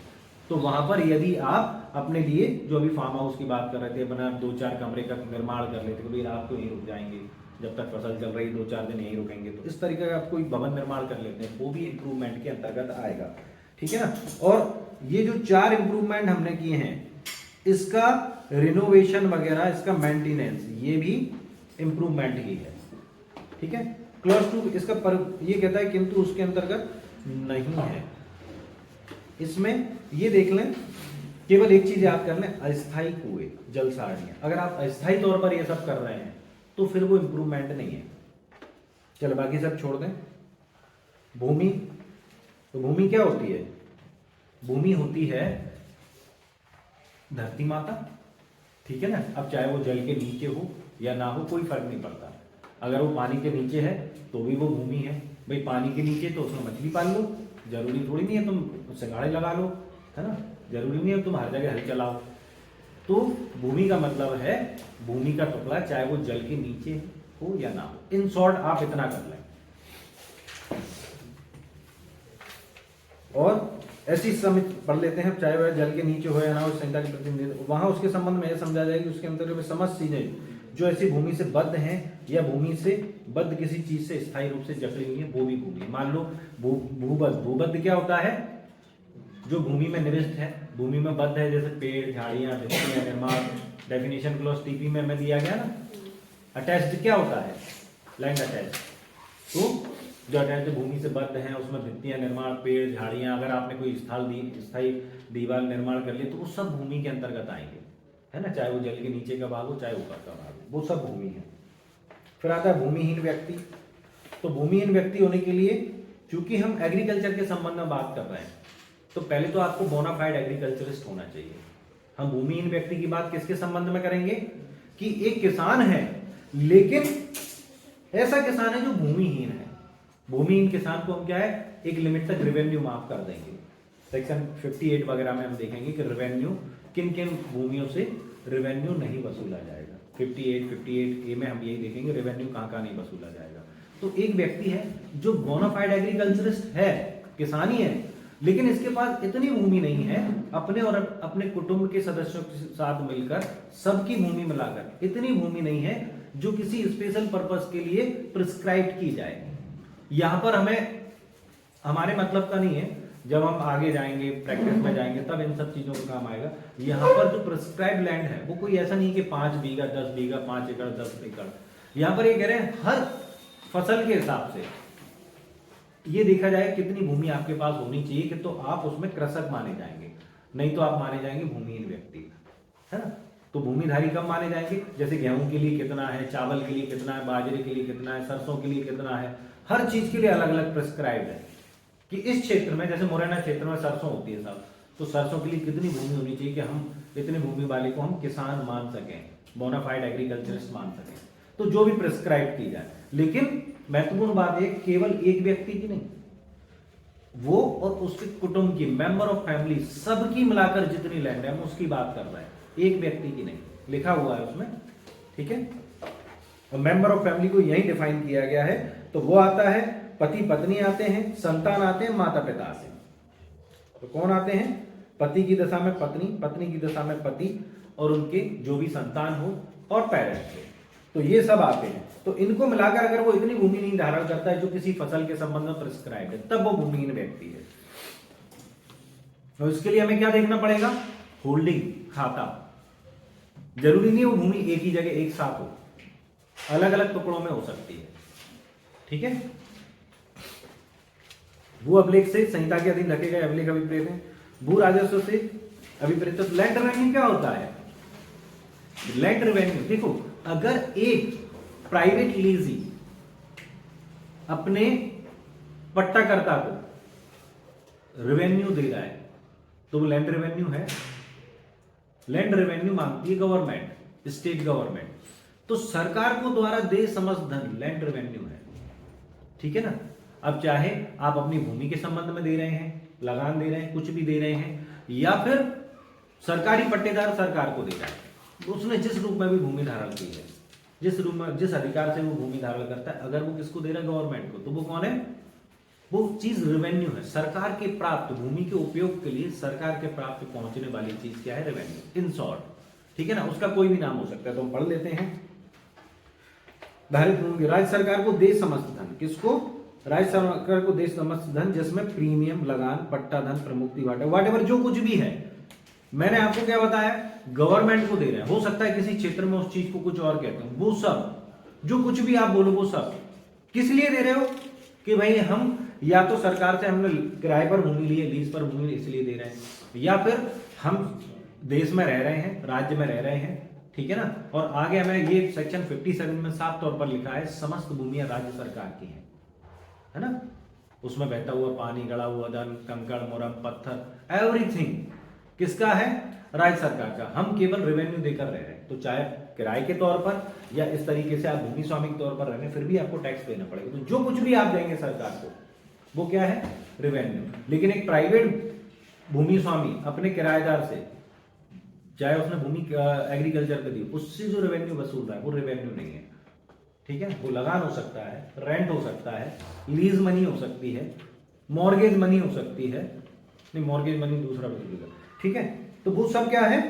तो वहां पर यदि आप अपने लिए, जो अभी फार्म हाउस की बात कर रहे थे, बना 2-4 कमरे का निर्माण कर लेते, तो रात को यहीं रुक जाएंगे, जब तक फसल चल रही 2-4 दिन यहीं रुकेंगे, तो इस तरीके का आप कोई भवन निर्माण कर लेते हैं, वो भी इंप्रूवमेंट के अंतर्गत आएगा, ठीक है ना। और ये जो 4 इंप्रूवमेंट हमने किए हैं, इसका रिनोवेशन वगैरह, इसका मेंटेनेंस, ये भी इंप्रूवमेंट ही है, ठीक है। क्लॉज 2 इसका ये कहता है किंतु उसके अंतर्गत नहीं है। इसमें ये देख लें, केवल एक चीज याद कर लें, अस्थायी कुएं, जल सारणियां, अगर आप अस्थायी तौर पर ये सब कर रहे हैं तो फिर वो इंप्रूवमेंट नहीं है। चलो बाकी सब छोड़ दें। भूमि, तो भूमि क्या होती है, भूमि होती है धरती माता, ठीक है ना। अब चाहे वो जल के नीचे हो या ना हो, कोई फर्क नहीं पड़ता। अगर वो पानी के नीचे है तो भी वो भूमि है। भाई पानी के नीचे तो उसमें मछली पाल लो, जरूरी थोड़ी नहीं है तुम सिंगाड़े लगा लो, है ना, जरूरी नहीं है तुम हर जगह हल चलाओ। तो भूमि का मतलब है भूमि का टुकड़ा, चाहे वो जल के नीचे हो या ना हो। इन शॉर्ट आप इतना कर लें। और ऐसी समझ पढ़ लेते हैं, चाहे वह जल के नीचे हो या ना हो, संहिता के प्रतिनिधित्व, वहां उसके संबंध में यह समझा जाएगी उसके अंतर्गत समस्त चीजें जो ऐसी भूमि से बद्ध हैं या भूमि से बद्ध किसी चीज से स्थायी रूप से जकड़ी हुई है, वो भी भूमि है। मान लो भूबद्ध, भूबद्ध क्या होता है, जो भूमि में निविष्ट है, भूमि में बद्ध है, जैसे पेड़, झाड़ियां, भित्तियां, निर्माण। डेफिनेशन क्लॉज टीपी में हमें दिया गया ना। अटैच्ड क्या होता है, लैंड अटैच। तो जो अटैच्ड भूमि से बद्ध है उसमें भित्तियां, निर्माण, पेड़, झाड़ियां, अगर आपने कोई स्थायी दीवार निर्माण कर ली तो वो सब भूमि के अंतर्गत आएंगे, है ना। चाहे वो जल के नीचे का भाग हो, चाहे ऊपर का भाग हो, वो सब भूमि है। फिर आता है भूमिहीन व्यक्ति। तो भूमिहीन व्यक्ति होने के लिए, चूंकि हम एग्रीकल्चर के संबंध में बात कर रहे हैं, तो पहले तो आपको बोनाफाइड एग्रीकल्चरिस्ट होना चाहिए। हम भूमिहीन व्यक्ति की बात किसके संबंध में करेंगे कि एक किसान है, लेकिन ऐसा किसान है जो भूमिहीन है। भूमिहीन किसान को हम क्या है, एक लिमिट तक रेवेन्यू माफ कर देंगे। सेक्शन 58 वगैरह में हम देखेंगे कि रेवेन्यू किन किन भूमियों से रेवेन्यू नहीं वसूला जाएगा। 58A में हम यही देखेंगे रेवेन्यू कहाँ कहाँ नहीं वसूला जाएगा। तो एक व्यक्ति है जो बोनाफाइड एग्रीकल्चरिस्ट है, किसान ही है, लेकिन इसके पास इतनी भूमि नहीं है, अपने और अपने कुटुंब के सदस्यों के साथ मिलकर सबकी भूमि मिलाकर इतनी भूमि नहीं है जो किसी स्पेशल पर्पस के लिए प्रिस्क्राइब की जाए। यहां पर हमें हमारे मतलब का नहीं है, जब हम आगे जाएंगे प्रैक्टिस में जाएंगे तब इन सब चीजों का काम आएगा। यहाँ पर जो प्रिस्क्राइब लैंड है वो कोई ऐसा नहीं कि 5 बीघा 10 बीघा 5 एकड़ 10 एकड़। यहाँ पर ये कह रहे हैं हर फसल के हिसाब से ये देखा जाए कितनी भूमि आपके पास होनी चाहिए कि तो आप उसमें कृषक माने जाएंगे, नहीं तो आप माने जाएंगे भूमिहीन व्यक्ति, है ना। तो भूमिधारी कब माने जाएंगे, जैसे गेहूं के लिए कितना है, चावल के लिए कितना है, बाजरे के लिए कितना है, सरसों के लिए कितना है, हर चीज के लिए अलग अलग प्रिस्क्राइब्ड है। कि इस क्षेत्र में, जैसे मुरैना क्षेत्र में सरसों होती है साहब, तो सरसों के लिए कितनी भूमि होनी चाहिए कि हम इतनी भूमि वाले को हम किसान मान सकें, बोनाफाइड एग्रीकल्चरिस्ट मान सकें, तो जो भी प्रिस्क्राइब की जाए। लेकिन महत्वपूर्ण बात है केवल एक व्यक्ति की नहीं, वो और उसके कुटुंब की, मेंबर ऑफ फैमिली, सबकी मिलाकर जितनी लैंड है हम उसकी बात कर रहे हैं, एक व्यक्ति की नहीं, लिखा हुआ है उसमें, ठीक है। और मेंबर ऑफ फैमिली को यही डिफाइन किया गया है, तो वो आता है, पति पत्नी आते हैं, संतान आते हैं, माता पिता से। तो कौन आते हैं? पति की दशा में पत्नी, पत्नी की दशा में पति और उनके जो भी संतान हो और पेरेंट्स, तो ये सब आते हैं। तो इनको मिलाकर अगर वो इतनी भूमि नहीं धारण करता है जो किसी फसल के संबंध में प्रिस्क्राइब है, तब वो भूमिहीन व्यक्ति है। तो इसके लिए हमें क्या देखना पड़ेगा? होल्डिंग खाता। जरूरी नहीं वो भूमि एक ही जगह एक साथ हो, अलग अलग टुकड़ों में हो सकती है, ठीक है। भू अभिलेख से संहिता के अधीन रखे गए अभिलेख अभिप्रेत हैं। भू राजस्व से अभिप्रेत। तो लैंड रेवेन्यू क्या होता है? लैंड रेवेन्यू, देखो, अगर एक प्राइवेट लीजी अपने पट्टाकर्ता को रेवेन्यू दे रहा है तो वो लैंड रेवेन्यू है। लैंड रेवेन्यू मांगती है गवर्नमेंट, स्टेट गवर्नमेंट, तो सरकार को द्वारा दे समस्त धन लैंड रेवेन्यू है, ठीक है ना। अब चाहे आप अपनी भूमि के संबंध में दे रहे हैं, लगान दे रहे हैं, कुछ भी दे रहे हैं, या फिर सरकारी पट्टेदार सरकार को दे रहा है, उसने जिस रूप में भी भूमि धारण की है, जिस रूप में, जिस अधिकार से वो भूमि धारण करता है, अगर वो किसको दे रहा है? गवर्नमेंट को, तो वो कौन है? वो चीज रेवेन्यू है। सरकार के प्राप्त भूमि के उपयोग के लिए सरकार के प्राप्त पहुंचने वाली चीज क्या है? रेवेन्यू, इन शॉर्ट, ठीक है ना। उसका कोई भी नाम हो सकता है, तो हम पढ़ लेते हैं। धारित भूमि राज्य सरकार को दे समस्त धन, किसको? राज्य सरकार को दे समस्त धन, जिसमें प्रीमियम, लगान, पट्टा धन, प्रमुक्ति, वाटेवर जो कुछ भी है। मैंने आपको क्या बताया? गवर्नमेंट को दे रहे हैं। हो सकता है किसी क्षेत्र में उस चीज को कुछ और कहते हैं, वो सब जो कुछ भी आप बोलो वो सब किस लिए दे रहे हो? कि भाई हम या तो सरकार से हमने किराए पर भूमि ली है, लीज पर भूमि इसलिए दे रहे हैं, या फिर हम देश में रह रहे हैं, राज्य में रह रहे हैं, ठीक है ना। और आगे हमें ये सेक्शन 57 में साफ तौर पर लिखा है समस्त भूमियां राज्य सरकार की हैं, है ना। उसमें बहता हुआ पानी, गड़ा हुआ धन, कंकड़, मुरम, पत्थर, एवरीथिंग किसका है? राज्य सरकार का। हम केवल रेवेन्यू देकर रह रहे हैं, तो चाहे किराए के तौर पर या इस तरीके से आप भूमि स्वामी के तौर पर रह रहे हैं, फिर भी आपको टैक्स देना पड़ेगा। तो जो कुछ भी आप देंगे सरकार को वो क्या है? रेवेन्यू। लेकिन एक प्राइवेट भूमि स्वामी अपने किराएदार से, चाहे उसने भूमि एग्रीकल्चर कर दी, उससे जो रेवेन्यू वसूल रहा है वो रेवेन्यू नहीं है, ठीक है। वो लगान हो सकता है, रेंट हो सकता है, लीज मनी हो सकती है, मॉर्गेज मनी हो सकती है, नहीं मॉर्गेज मनी दूसरा वसूलेगा, ठीक है। तो वो सब क्या है?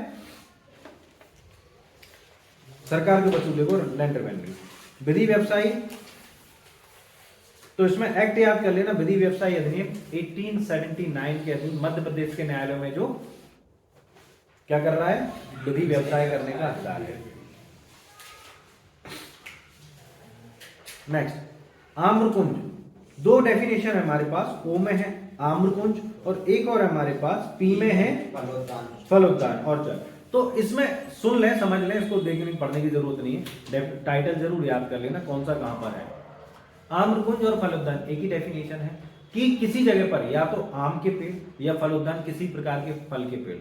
सरकार के वसूले को लैंड रेवेन्यू। विधि व्यवसायी, तो इसमें एक्ट याद कर लेना, विधि व्यवसायी अधिनियम 1879 के अधीन मध्य प्रदेश के न्यायालयों में जो क्या कर रहा है? विधि व्यवसाय करने का अधिकार है। नेक्स्ट, आम्रकुंज। दो डेफिनेशन है हमारे पास, ओ में है आम्रकुंज और एक और हमारे पास पी में है फलोद्यान, ऑर्चर्ड। तो इसमें सुन लें, समझ लें, इसको देखने पढ़ने की जरूरत नहीं है, टाइटल जरूर याद कर लेना कौन सा कहां पर है। आम्रकुंज और फलोद्यान एक ही डेफिनेशन है कि किसी जगह पर या तो आम के पेड़ या फलोद्यान किसी प्रकार के फल के पेड़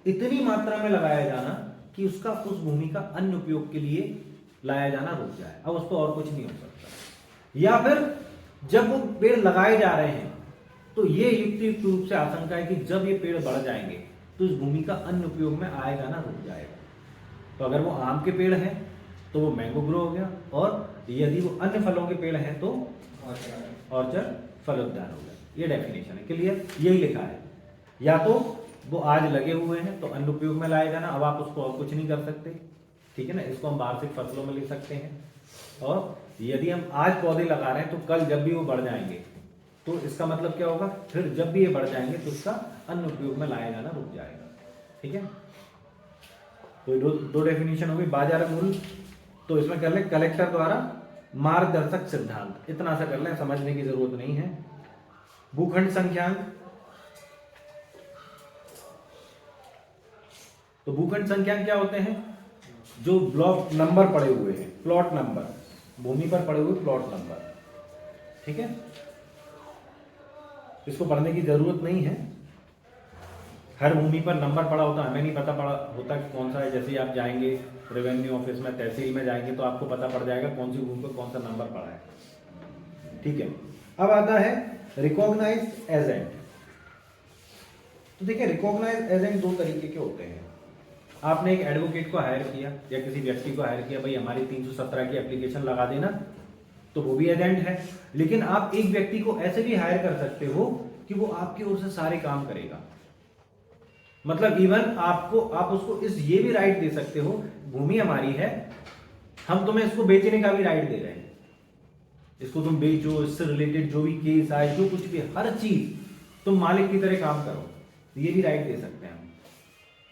इतनी मात्रा में लगाया जाना कि उसका उस भूमि का अन्य उपयोग के लिए लाया जाना रुक जाए। अब उस पर और कुछ नहीं हो सकता। या फिर जब वो पेड़ लगाए जा रहे हैं तो ये युक्तियुक्त रूप से आशंका है कि जब ये पेड़ बढ़ जाएंगे तो इस भूमि का अन्य उपयोग में आया जाना रुक जाएगा। तो अगर वो आम के पेड़ हैं तो वो मैंगो ग्रो हो गया, और यदि वो अन्य फलों के पेड़ हैं तो ऑर्चर्ड, फलोद्यान हो गया। ये डेफिनेशन है, क्लियर? यही लिखा है। या तो वो आज लगे हुए हैं तो अन्य उपयोग में लाया जाना, अब आप उसको और कुछ नहीं कर सकते, ठीक है ना। इसको हम वार्षिक फसलों में ले सकते हैं। और यदि हम आज पौधे लगा रहे हैं तो कल जब भी वो बढ़ जाएंगे तो इसका मतलब क्या होगा? फिर जब भी ये बढ़ जाएंगे तो इसका अन्य उपयोग में लाया जाना रुक जाएगा, ठीक है। तो दो डेफिनेशन होगी। बाजार मूल्य, तो इसमें कर लें कलेक्टर द्वारा मार्गदर्शक सिद्धांत, इतना सा कर लें, समझने की जरूरत नहीं है। भूखंड संख्यांक, तो भूखंड संख्यांक क्या होते हैं? जो ब्लॉक नंबर पड़े हुए हैं, प्लॉट नंबर, भूमि पर पड़े हुए प्लॉट नंबर, ठीक है। इसको पढ़ने की जरूरत नहीं है। हर भूमि पर नंबर पड़ा होता है, हमें नहीं पता पड़ा होता कि कौन सा है। जैसे ही आप जाएंगे रेवेन्यू ऑफिस में, तहसील में जाएंगे तो आपको पता पड़ जाएगा कौन सी भूमि पर कौन सा नंबर पड़ा है। ठीक है, अब आता है रिकॉग्नाइज्ड एजेंट। तो देखिए रिकॉग्नाइज्ड एजेंट दो तरीके के होते हैं। आपने एक एडवोकेट को हायर किया या किसी व्यक्ति को हायर किया, भाई हमारी 317 की एप्लीकेशन लगा देना, तो वो भी एजेंट है। लेकिन आप एक व्यक्ति को ऐसे भी हायर कर सकते हो कि वो आपकी ओर से सारे काम करेगा। मतलब इवन आपको, आप उसको इस ये भी राइट दे सकते हो, भूमि हमारी है, हम तुम्हें इसको बेचने का भी राइट दे रहे हैं, इसको तुम बेचो, इससे रिलेटेड जो भी केस आए, जो कुछ भी, हर चीज तुम मालिक की तरह काम करो, ये भी राइट दे सकते हैं हम।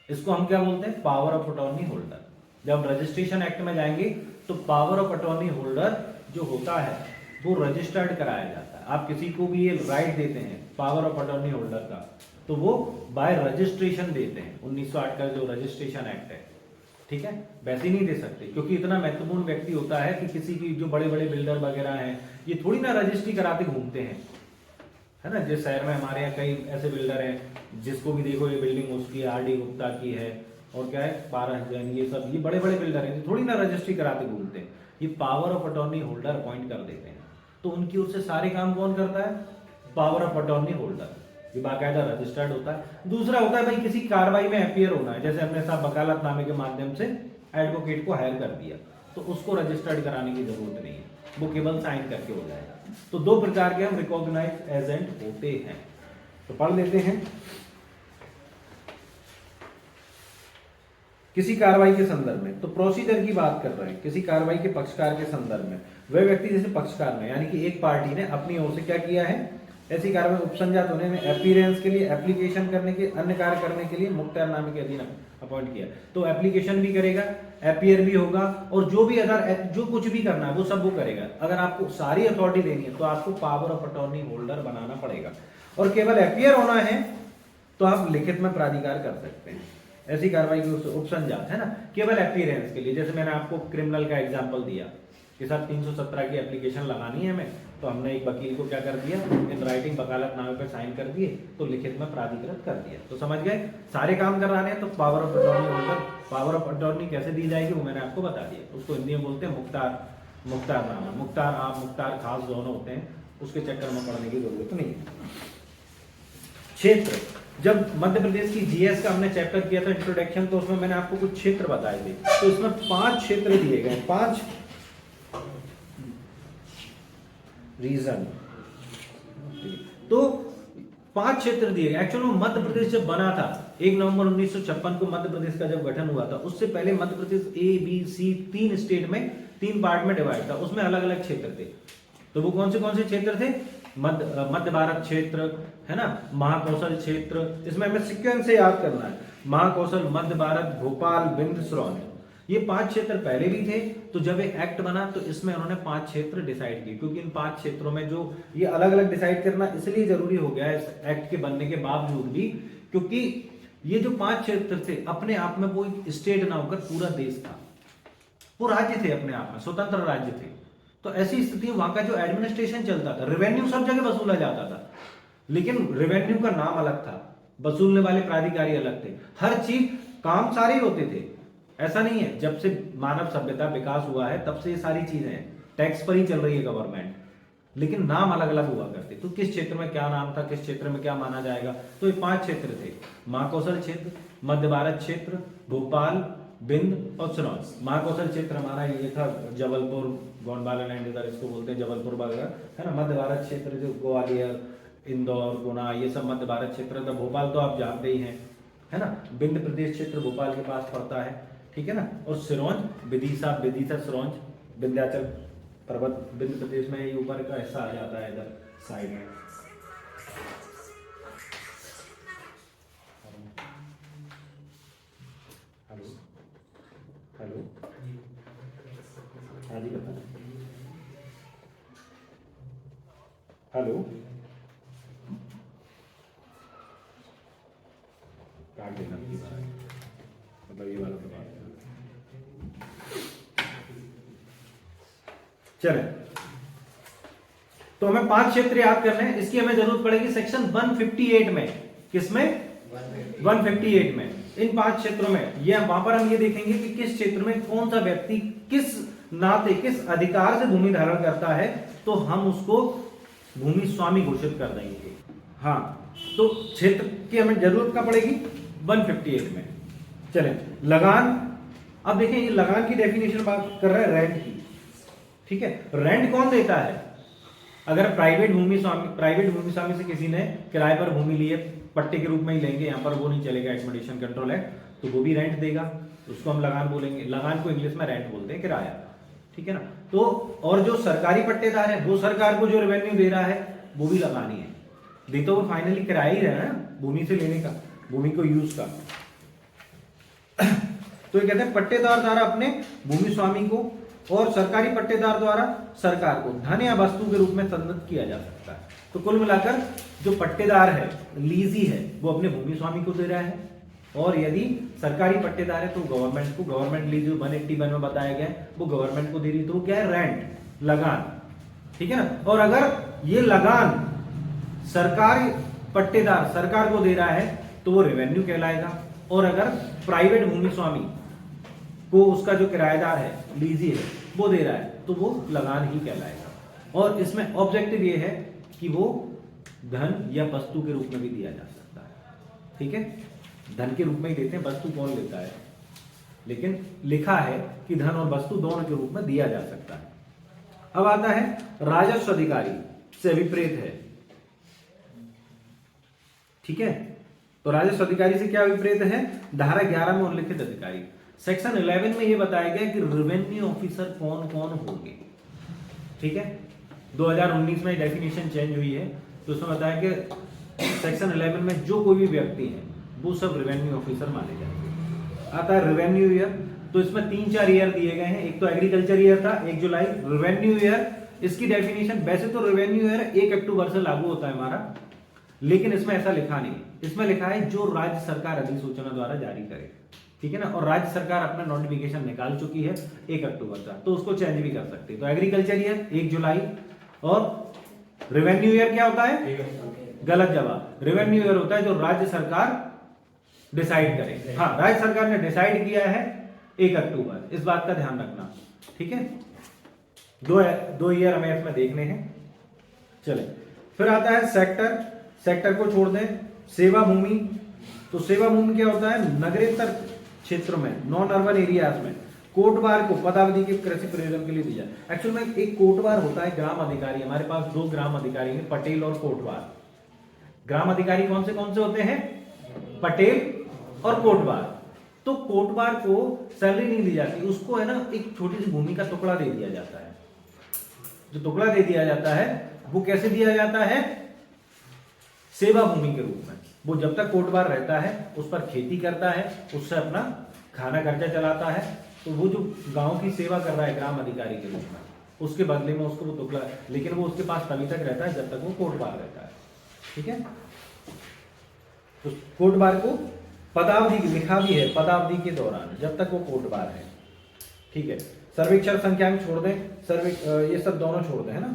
इसको हम क्या बोलते हैं, पावर ऑफ अटॉर्नी होल्डर। जब रजिस्ट्रेशन एक्ट में जाएंगे तो पावर ऑफ अटॉर्नी होल्डर जो होता है वो रजिस्टर्ड कराया जाता है। आप किसी को भी ये राइट देते हैं पावर ऑफ अटॉर्नी होल्डर का, तो वो बाय रजिस्ट्रेशन देते हैं। 1908 का जो रजिस्ट्रेशन एक्ट है, ठीक है, वैसे ही नहीं दे सकते, क्योंकि इतना महत्वपूर्ण व्यक्ति होता है कि किसी की जो बड़े बड़े बिल्डर वगैरह हैं, ये थोड़ी ना रजिस्ट्री कराते घूमते हैं, है ना। जिस शहर में हमारे यहाँ कई ऐसे बिल्डर हैं, जिसको भी देखो ये बिल्डिंग उसकी आरडी गुप्ता की है, और क्या है, पारस जैन, ये सब, ये बड़े बड़े बिल्डर हैं, थोड़ी ना रजिस्ट्री कराते घूमते हैं। ये power of attorney holder appoint कर देते हैं, तो उनकी ओर से सारे काम कौन करता है, पावर ऑफ अटॉर्नी होल्डर, ये बाकायदा रजिस्टर्ड होता है। दूसरा होता है भाई किसी कार्रवाई में अपीयर होना है, जैसे हमने साहब वकालतनामे के माध्यम से एडवोकेट को हायर कर दिया, तो उसको रजिस्टर्ड कराने की जरूरत नहीं है, वो केवल साइन करके हो जाएगा। तो दो प्रकार के हम रिकॉग्नाइज्ड एजेंट होते हैं। तो पढ़ लेते हैं। किसी कार्रवाई के संदर्भ में, तो प्रोसीजर की बात कर रहे हैं, किसी कार्रवाई के पक्षकार के संदर्भ में, वह व्यक्ति जैसे पक्षकार ने, यानी कि एक पार्टी ने अपनी ओर से क्या किया है, ऐसी कार्रवाई उपसंजात होने में अपीयरेंस के लिए, एप्लीकेशन करने के, अन्य कार्य करने के लिए मुख्तारनामे के अधीन अपॉइंट किया, तो एप्लीकेशन भी करेगा, अपीयर भी होगा, और जो भी अगर जो कुछ भी करना है वो सब वो करेगा। अगर आपको सारी अथॉरिटी देनी है तो आपको पावर ऑफ अटॉर्नी होल्डर बनाना पड़ेगा, और केवल अपीयर होना है तो आप लिखित में प्राधिकार कर सकते हैं। ऐसी कार्रवाई की उपसंजात है ना, केवल अपीयरेंस के लिए। जैसे मैंने आपको क्रिमिनल का एग्जाम्पल दिया कि सर 317 की एप्लीकेशन लगानी है हमें, तो हमने एक वकील को क्या कर दिया, इन राइटिंग वकालतनामे पर साइन कर दिए, तो लिखित में प्राधिकृत कर दिया। तो समझ गए, सारे काम कराने हैं तो power of attorney holder. Power of attorney कैसे दी जाएगी वो मैंने आपको बता दिया। उसको हिंदी में बोलते हैं मुख्तारनामा। मुख्तार आम, मुख्तार खास दोनों होते हैं, उसके चक्कर में पढ़ने की जरूरत नहीं है। क्षेत्र, जब मध्य प्रदेश की जीएस का हमने चैप्टर किया था इंट्रोडक्शन, तो उसमें मैंने आपको कुछ क्षेत्र बताए थे। तो इसमें 5 क्षेत्र दिए गए, 5 रीजन, तो 5 क्षेत्र दिए गए। एक्चुअली मध्य प्रदेश जब बना था 1 नवंबर 1956 को मध्य प्रदेश का जब गठन हुआ था, उससे पहले मध्य प्रदेश ABC 3 स्टेट में 3 पार्ट में डिवाइड था, उसमें अलग अलग क्षेत्र थे। तो वो कौन से क्षेत्र थे, मध्य भारत क्षेत्र, है ना, महाकौशल क्षेत्र, इसमें हमें सीक्वेंस से याद करना है, महाकौशल, मध्य भारत, भोपाल, बिंद, सिरोंज, ये 5 क्षेत्र पहले भी थे। तो जब एक एक्ट बना तो इसमें उन्होंने 5 क्षेत्र डिसाइड किए, क्योंकि इन 5 क्षेत्रों में जो ये अलग अलग डिसाइड करना इसलिए जरूरी हो गया है इस एक्ट के बनने के बावजूद भी, क्योंकि ये जो 5 क्षेत्र थे अपने आप में वो एक स्टेट ना होकर पूरा देश था, वो राज्य थे, अपने आप में स्वतंत्र राज्य थे। तो ऐसी स्थिति वहां का जो एडमिनिस्ट्रेशन चलता था, रेवेन्यू सब जगह वसूला जाता था, लेकिन रेवेन्यू का नाम अलग था, वसूलने वाले प्राधिकारी अलग थे, हर चीज काम सारे होते थे। ऐसा नहीं है, जब से मानव सभ्यता विकास हुआ है तब से ये सारी चीजें टैक्स पर ही चल रही है गवर्नमेंट, लेकिन नाम अलग अलग हुआ करते। तो किस क्षेत्र में क्या नाम था, किस क्षेत्र में क्या माना जाएगा, तो ये 5 क्षेत्र थे, महाकौशल क्षेत्र, मध्य भारत क्षेत्र, भोपाल, बिंद और सिरोंज। महाकौशल क्षेत्र हमारा ये था जबलपुर, गोंडवाना लैंड इधर इसको बोलते हैं जबलपुर वगैरह, है ना। मध्य भारत क्षेत्र जो ग्वालियर, इंदौर, गुना, ये सब मध्य भारत क्षेत्र था। भोपाल तो आप जानते ही हैं, है ना। बिंद प्रदेश क्षेत्र भोपाल के पास पड़ता है, ठीक है ना। और सिरोंज विदिशा सिरोंज विंध्याचल पर्वत बिंद प्रदेश में, ये ऊपर का हिस्सा आ जाता है इधर साइड में। हेलो, हाँ जी बता। हेलो, काट देना मतलब ये वाला तो बात चले। तो हमें 5 क्षेत्र याद करने हैं, इसकी हमें जरूरत पड़ेगी सेक्शन 158 में। किसमें? 158 में। इन 5 क्षेत्रों में ये वहां पर हम ये देखेंगे कि किस क्षेत्र में कौन सा व्यक्ति किस नाते किस अधिकार से भूमि धारण करता है, तो हम उसको भूमि स्वामी घोषित कर देंगे। हाँ, तो क्षेत्र की हमें जरूरत क्या पड़ेगी? 158 में। चलें, लगान। अब देखें, ये लगान की डेफिनेशन बात कर रहे हैं रेंट की, ठीक है। रेंट कौन देता है? अगर प्राइवेट भूमि स्वामी से किसी ने किराए पर भूमि ली है, पट्टे के रूप में ही लेंगे, यहाँ पर वो नहीं चलेगा एक्सप्लॉयटेशन कंट्रोल एक्ट, तो वो भी रेंट देगा, उसको हम लगान बोलेंगे। लगान को इंग्लिश में रेंट बोलते हैं, किराया, ठीक है ना। तो और जो सरकारी पट्टेदार है वो सरकार को जो रेवेन्यू दे रहा है वो भी लगान ही है, दे तो वो फाइनली किराया ही रहा है ना, भूमि से लेने का, भूमि को यूज का। तो ये कहते हैं पट्टेदार द्वारा अपने भूमि स्वामी को और सरकारी पट्टेदार द्वारा सरकार को धन या वस्तु के रूप में संदर्भित किया जा सकता है। तो कुल मिलाकर जो पट्टेदार है, लीजी है, वो अपने भूमि स्वामी को दे रहा है, और यदि सरकारी पट्टेदार है तो गवर्नमेंट को, गवर्नमेंट लीज 181 में बताया गया है, वो गवर्नमेंट को दे रही, तो क्या है? रेंट, लगान, ठीक है ना। और अगर ये लगान सरकारी पट्टेदार सरकार को दे रहा है तो वो रेवेन्यू कहलाएगा, और अगर प्राइवेट भूमि स्वामी को उसका जो किराएदार है, लीजी है, वो दे रहा है तो वो लगान ही कहलाएगा। और इसमें ऑब्जेक्टिव ये है कि वो धन या वस्तु के रूप में भी दिया जा सकता है, ठीक है। धन के रूप में ही देते हैं, वस्तु कौन लेता है, लेकिन लिखा है कि धन और वस्तु दोनों के रूप में दिया जा सकता है। अब आता है राजस्व अधिकारी से विपरीत है, ठीक है। तो राजस्व अधिकारी से क्या विपरीत है? धारा 11 में उल्लिखित अधिकारी। सेक्शन 11 में यह बताया गया कि रेवेन्यू ऑफिसर कौन कौन होंगे, ठीक है। 2019 में डेफिनेशन चेंज हुई है, तो उसमें बताया कि सेक्शन 11 में जो कोई भी व्यक्ति है वो सब रेवेन्यू ऑफिसर माने जाएंगे। आता है रेवेन्यू ईयर, तो इसमें 3-4 ईयर दिए गए हैं। एक तो एग्रीकल्चर ईयर था 1 जुलाई। रेवेन्यू ईयर, इसकी डेफिनेशन, वैसे तो रेवेन्यू ईयर 1 अक्टूबर से लागू होता है हमारा, लेकिन इसमें ऐसा लिखा नहीं। इसमें लिखा है जो राज्य सरकार अधिसूचना द्वारा जारी करे, ठीक है ना। और राज्य सरकार अपना नोटिफिकेशन निकाल चुकी है 1 अक्टूबर का, तो उसको चेंज भी कर सकते हैं। तो एग्रीकल्चर ईयर 1 जुलाई, और रेवेन्यू ईयर क्या होता है? गलत जवाब। रेवेन्यू ईयर होता है जो राज्य सरकार डिसाइड करे। हाँ, राज्य सरकार ने डिसाइड किया है 1 अक्टूबर, इस बात का ध्यान रखना, ठीक है। दो ईयर हमें इसमें देखने हैं। चले, फिर आता है सेक्टर। सेक्टर को छोड़ दें। सेवा भूमि, तो सेवा भूमि क्या होता है? नगरेतर क्षेत्र में, नॉन अर्बन एरियाज में कोटवार को पदावधि के कृषि प्रयोजन के लिए दिया। एक्चुअल में एक कोटवार होता है ग्राम अधिकारी। हमारे पास 2 ग्राम अधिकारी हैं, पटेल और कोटवार। ग्राम अधिकारी कौन से होते हैं? पटेल और कोटवार। तो कोटवार को सैलरी नहीं दी जाती, उसको है ना एक छोटी सी भूमि का टुकड़ा दे दिया जाता है। जो टुकड़ा दे दिया जाता है वो कैसे दिया जाता है? सेवा भूमि के रूप में। वो जब तक कोटवार रहता है उस पर खेती करता है, उससे अपना खाना खर्चा चलाता है। तो वो जो गांव की सेवा कर रहा है ग्राम अधिकारी के रूप में, उसके बदले में उसको वो टुकड़ा, लेकिन वो उसके पास तभी तक रहता है जब तक वो कोटवार रहता है, ठीक है। तो कोटवार को पदावधि लिखा भी है, पदावधि के दौरान जब तक वो कोटवार है, ठीक है। सर्वेक्षण संख्या में छोड़ दें, ये सब दोनों छोड़ दें, है ना,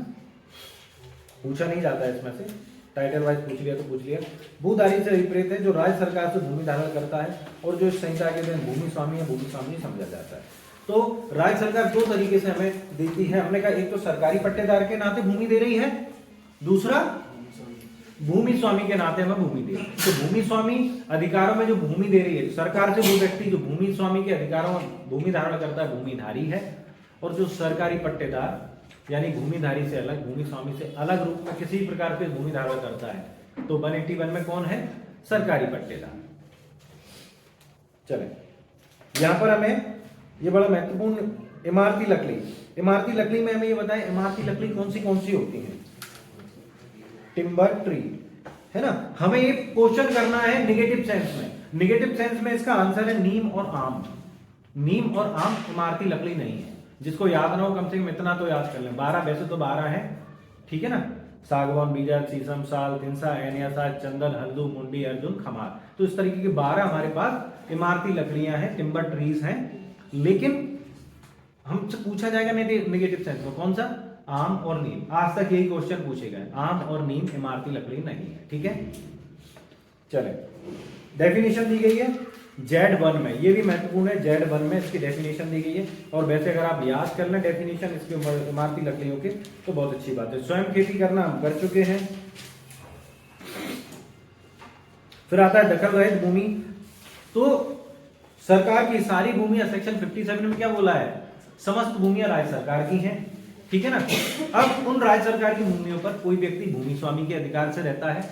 पूछा नहीं जाता है इसमें से, टाइटल वाइज पूछ लिया तो पूछ लिया। भूधारी से विपरीत है जो राज्य सरकार से भूमि धारण करता है और जो इस संहिता के दिन भूमि स्वामी या भूमि स्वामी समझा जाता है। तो राज्य सरकार 2 तरीके से हमें देती है। हमने कहा एक तो सरकारी पट्टेदार के नाते भूमि दे रही है, दूसरा भूमि स्वामी के नाते हमें भूमि दे रही है। तो भूमि स्वामी अधिकारों में जो भूमि दे रही है सरकार से, वो व्यक्ति जो भूमि स्वामी के अधिकारों में भूमि धारण करता है भूमिधारी है, और जो सरकारी पट्टेदार यानी भूमिधारी से अलग, भूमि स्वामी से अलग रूप में किसी प्रकार से भूमि धारण करता है, तो 181 में कौन है? सरकारी पट्टेदार। चले, यहां पर हमें ये बड़ा महत्वपूर्ण इमारती लकड़ी। इमारती लकड़ी में हमें ये बताएं इमारती लकड़ी कौन सी होती है? टिम्बर ट्री, है ना। हमें ये क्वेश्चन करना है निगेटिव सेंस में। निगेटिव सेंस में इसका आंसर है नीम और आम। नीम और आम इमारती लकड़ी नहीं है। जिसको याद ना हो कम से कम इतना तो याद कर लें, 12 वैसे तो 12 है, ठीक है ना। सागवान, बीजा, शीशम, साल, तिनसा, एनिया, साग, चंदन, हल्दू, मुंडी, अर्जुन, खमार। तो इस तरीके के 12 हमारे पास इमारती लकड़ियां हैं, टिम्बर ट्रीज हैं। लेकिन हमसे पूछा जाएगा नेगेटिव सेंस में कौन सा? आम और नीम, आज तक यही क्वेश्चन पूछे गए, आम और नीम इमारती लकड़ी नहीं है। ठीक है, चले डेफिनेशन दी गई है Z1 में, ये भी महत्वपूर्ण है, Z1 में इसकी डेफिनेशन दी गई है। और वैसे अगर आप याद कर लें डेफिनेशन इसके इमारती लकड़ियों के तो बहुत अच्छी बात है। स्वयं खेती करना हम कर चुके हैं। फिर आता है दखल रहित भूमि। तो सरकार की सारी भूमियां सेक्शन 57 में क्या बोला है, समस्त भूमियां राज्य सरकार की हैं। ठीक है ना। अब उन राज्य सरकार की भूमियों पर कोई व्यक्ति भूमि स्वामी के अधिकार से रहता है,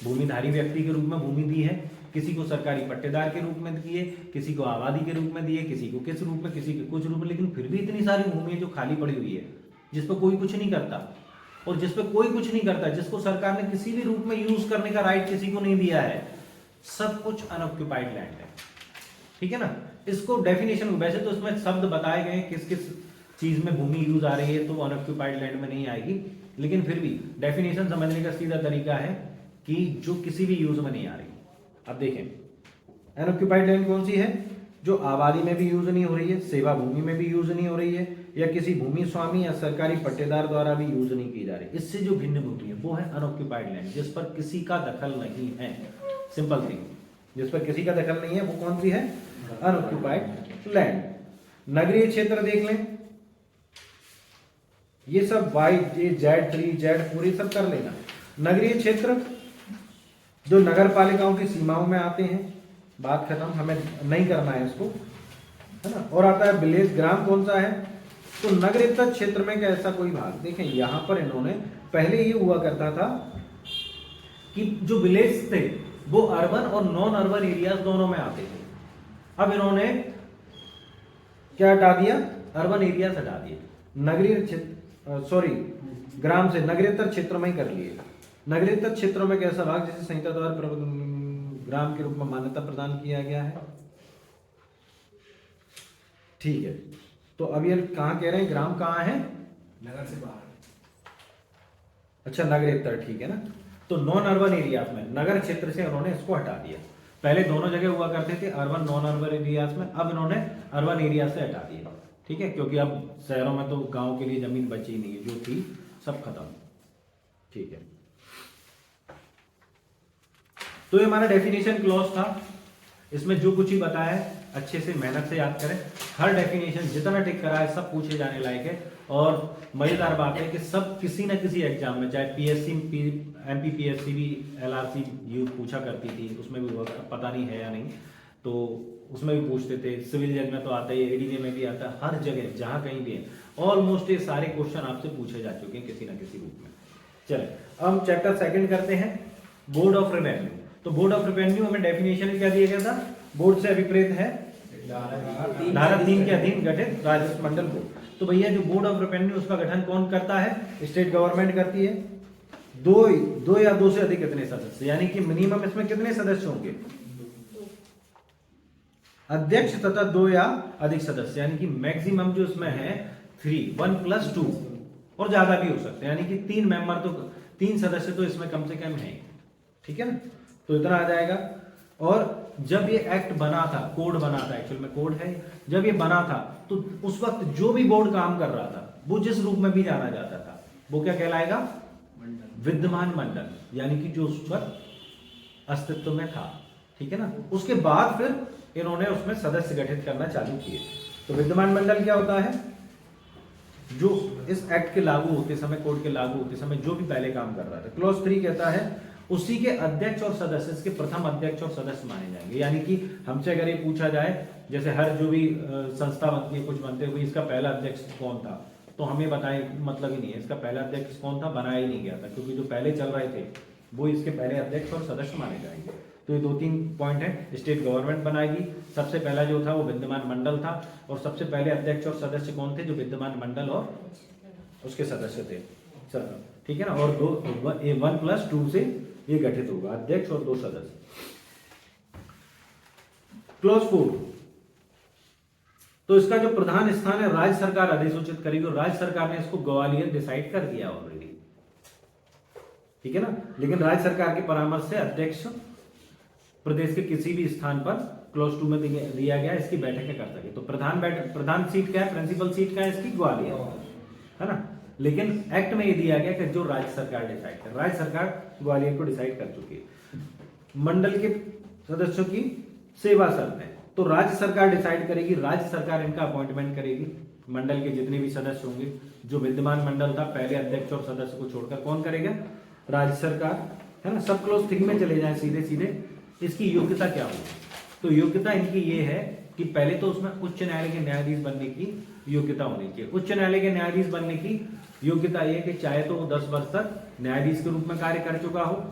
भूमिधारी व्यक्ति के रूप में भूमि दी है, किसी को सरकारी पट्टेदार के रूप में दिए, किसी को आबादी के रूप में दिए, किसी को किस रूप में, किसी के कुछ रूप में, लेकिन फिर भी इतनी सारी भूमि जो खाली पड़ी हुई है जिस पर कोई कुछ नहीं करता, और जिस पर कोई कुछ नहीं करता, जिसको सरकार ने किसी भी रूप में यूज करने का राइट किसी को नहीं दिया है, सब कुछ अनऑक्यूपाइड लैंड है। ठीक है ना। इसको डेफिनेशन, वैसे तो इसमें शब्द बताए गए किस किस चीज में भूमि यूज आ रही है, तो अनऑक्यूपाइड लैंड में नहीं आएगी, लेकिन फिर भी डेफिनेशन समझने का सीधा तरीका है कि जो किसी भी यूज में नहीं आ रही। अब देखें अनऑक्यूपाइड लैंड कौन सी है, जो आबादी में भी यूज नहीं हो रही है, सेवा भूमि में भी यूज नहीं हो रही है, या किसी भूमि स्वामी या सरकारी पट्टेदार द्वारा भी यूज नहीं की जा रही। इससे जो भिन्न भूमि है वो है अनऑक्यूपाइड लैंड, जिस पर किसी का दखल नहीं है। सिंपल थिंग, जिस पर किसी का दखल नहीं है वो कौन सी है, अनऑक्यूपाइड लैंड। नगरीय क्षेत्र देख लें, ये सब वाई Z3 Z4 ये सब कर लेना। नगरीय क्षेत्र जो नगर पालिकाओं की सीमाओं में आते हैं, बात खत्म, हमें नहीं करना है इसको, है ना। और आता है विलेज, ग्राम कौन सा है, तो नगरीय क्षेत्र में कैसा कोई भाग। देखें यहां पर इन्होंने पहले ये हुआ करता था कि जो विलेज थे वो अर्बन और नॉन अर्बन एरियाज दोनों में आते थे। अब इन्होंने क्या हटा दिया, अर्बन एरियाज हटा दिए, नगरीय क्षेत्र ग्राम से नगरीयतर क्षेत्र में ही कर लिए। नगरीयतर क्षेत्रों में कैसा भाग जिसे संहिता द्वारा ग्राम के रूप में मान्यता प्रदान किया गया है। ठीक है, तो अब ये कहां कह रहे हैं, ग्राम कहां है, नगर से बाहर। अच्छा नगरीयतर, ठीक है ना। तो नॉन अर्बन एरियाज में, नगर क्षेत्र से उन्होंने इसको हटा दिया। पहले दोनों जगह हुआ करते थे, अर्बन नॉन अर्बन एरियाज में, अब इन्होंने अर्बन एरिया से हटा दिया। ठीक है, क्योंकि अब शहरों में तो गांव के लिए जमीन बची नहीं है, जो थी सब खत्म। ठीक है, तो ये हमारा डेफिनेशन क्लॉज था। इसमें जो कुछ ही बताया है अच्छे से मेहनत से याद करें। हर डेफिनेशन जितना टिक करा है सब पूछे जाने लायक है। और मजेदार बात है कि सब किसी ना किसी एग्जाम में, चाहे पीएससी MPPSC भी LRC यू पूछा करती थी, उसमें भी पता नहीं है या नहीं, तो उसमें भी पूछते थे। सिविल जज में तो आता ही है, ADJ में भी आता है, हर जगह जहां कहीं भी है ऑलमोस्ट ये सारे क्वेश्चन आपसे पूछे जा चुके हैं किसी ना किसी रूप में। चले अब हम चैप्टर 2 करते हैं, बोर्ड ऑफ रेवेन्यू। तो बोर्ड ऑफ रेवेन्यू हमें डेफिनेशन क्या दिया गया था, बोर्ड से अभिप्रेत है धारा 3 के अधीन गठित राजस्व मंडल बोर्ड। तो भैया जो बोर्ड ऑफ रेवेन्यू उसका गठन कौन करता है, स्टेट गवर्नमेंट करती है। दो या दो से अधिक कितने सदस्य, यानी कि मिनिमम इसमें कितने सदस्य होंगे, अध्यक्ष तथा 2 या अधिक सदस्य, यानी कि मैक्सिमम जो इसमें है 3, 1+2 और ज्यादा भी हो सकते हैं, यानी कि 3 मेंबर तो 3 सदस्य तो इसमें कम से कम है। ठीक है ना, तो इतना आ जाएगा। और जब ये एक्ट बना था, कोड बना था, एक्चुअल में कोड है, जब ये बना था तो उस वक्त जो भी बोर्ड काम कर रहा था वो जिस रूप में भी जाना जाता था वो क्या कहलाएगा, विद्यमान मंडल, यानी कि जो उस वक्त अस्तित्व में था। ठीक है ना, उसके बाद फिर इन्होंने उसमें सदस्य गठित करना चालू किए। तो विद्यमान मंडल क्या होता है, जो इस एक्ट के लागू होते समय, कोड के लागू होते समय जो भी पहले काम कर रहा था। क्लॉज 3 कहता है उसी के अध्यक्ष और सदस्य, इसके प्रथम अध्यक्ष और सदस्य माने जाएंगे। यानी कि हमसे अगर ये पूछा जाए, जैसे हर जो भी संस्था बनती है, कुछ बनते हुए, इसका पहला अध्यक्ष कौन था, तो हमें बताए मतलब ही नहीं है इसका पहला अध्यक्ष कौन था, बनाया ही नहीं गया था, क्योंकि जो पहले चल रहे थे वो इसके पहले अध्यक्ष और सदस्य माने जाएंगे। तो ये 2-3 पॉइंट है। स्टेट गवर्नमेंट बनाएगी, सबसे पहला जो था वो विद्यमान मंडल था, और सबसे पहले अध्यक्ष और सदस्य कौन थे, जो विद्यमान मंडल और उसके सदस्य थे। चलो ठीक है ना, और 1+2 से ये गठित होगा, अध्यक्ष और 2 सदस्य। क्लॉज 4, तो इसका जो प्रधान स्थान है राज्य सरकार अधिसूचित करेगी, और राज्य सरकार ने इसको ग्वालियर डिसाइड कर दिया ऑलरेडी। ठीक है ना, लेकिन राज्य सरकार के परामर्श से अध्यक्ष प्रदेश के किसी भी स्थान पर क्लॉज 2 में दिया गया, इसकी बैठकें कर सके। तो प्रधान सीट क्या है, प्रिंसिपल सीट क्या है इसकी, ग्वालियर, है ना। लेकिन एक्ट में ये दिया गया कि जो राज्य सरकार डिसाइड कर, राज्य सरकार ग्वालियर को डिसाइड कर चुकी है। मंडल के सदस्यों की सेवा शर्तें, तो राज्य सरकार डिसाइड करेगी, राज्य सरकार इनका अपॉइंटमेंट करेगी। मंडल के जितने भी सदस्य होंगे, जो विद्यमान मंडल था पहले अध्यक्ष और सदस्य को छोड़कर कौन करेगा? राज्य सरकार, है ना। सब क्लोज थिंग में चले जाएं सीधे सीधे। इसकी योग्यता क्या होगी? तो योग्यता इनकी ये है कि पहले तो उसमें उच्च न्यायालय के न्यायाधीश बनने की योग्यता होनी चाहिए। उच्च न्यायालय के न्यायाधीश बनने की योग्यता यह कि चाहे तो वो 10 वर्ष तक न्यायाधीश के रूप में कार्य कर चुका हो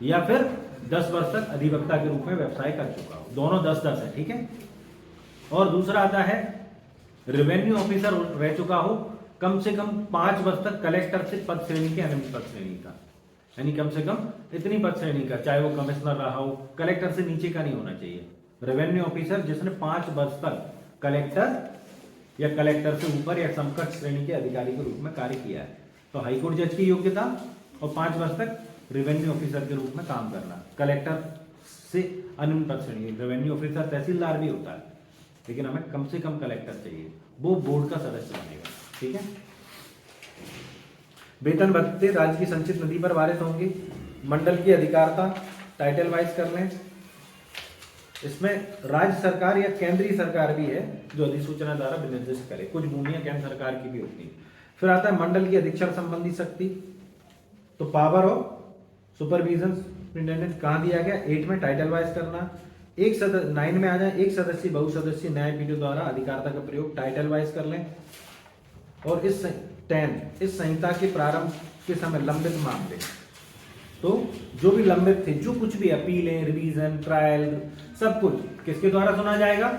या फिर 10 वर्ष तक अधिवक्ता के रूप में व्यवसाय कर चुका हो, दोनों 10-10 है, ठीक है। और दूसरा आता है रेवेन्यू ऑफिसर रह चुका हो कम से कम 5 वर्ष तक कलेक्टर से पद श्रेणी के अनियमित पद श्रेणी का, यानी कम से कम इतनी पद श्रेणी का, चाहे वो कमिश्नर रहा हो, कलेक्टर से नीचे का नहीं होना चाहिए। रेवेन्यू ऑफिसर जिसने 5 वर्ष तक कलेक्टर या कलेक्टर से ऊपर या समकक्ष श्रेणी के अधिकारी के रूप में कार्य किया है। तो हाईकोर्ट जज की योग्यता और 5 वर्ष तक रेवेन्यू ऑफिसर के रूप में काम करना, कलेक्टर से अनियमित पद श्रेणी। रेवेन्यू ऑफिसर तहसीलदार भी होता है, लेकिन हमें कम से कम कलेक्टर चाहिए, वो बोर्ड का सदस्य बनेगा, ठीक है। वेतन भत्ते राज्य की संचित निधि पर वारित होंगे। मंडल की अधिकारिता टाइटल वाइज कर लें। इसमें राज्य सरकार या केंद्रीय सरकार भी है जो अधिसूचना द्वारा विनिर्दिष्ट करे, कुछ भूमियां केंद्र सरकार की भी होती है। फिर आता है मंडल की अधीक्षण संबंधी शक्ति, तो पावर ऑफ सुपरविजन सुपरिटेंडेंट कहां दिया गया? 8 में टाइटल वाइज करना। 9 में आ जाए, एक सदस्यीय बहुसदस्यीय न्यायपीठों द्वारा अधिकारिता का प्रयोग, टाइटल वाइज कर लें। और इस 10 इस संहिता के प्रारंभ के समय लंबित मामले, तो जो भी लंबित थे, जो कुछ भी अपीलें, रिवीजन, ट्रायल, सब कुछ किसके द्वारा सुना जाएगा?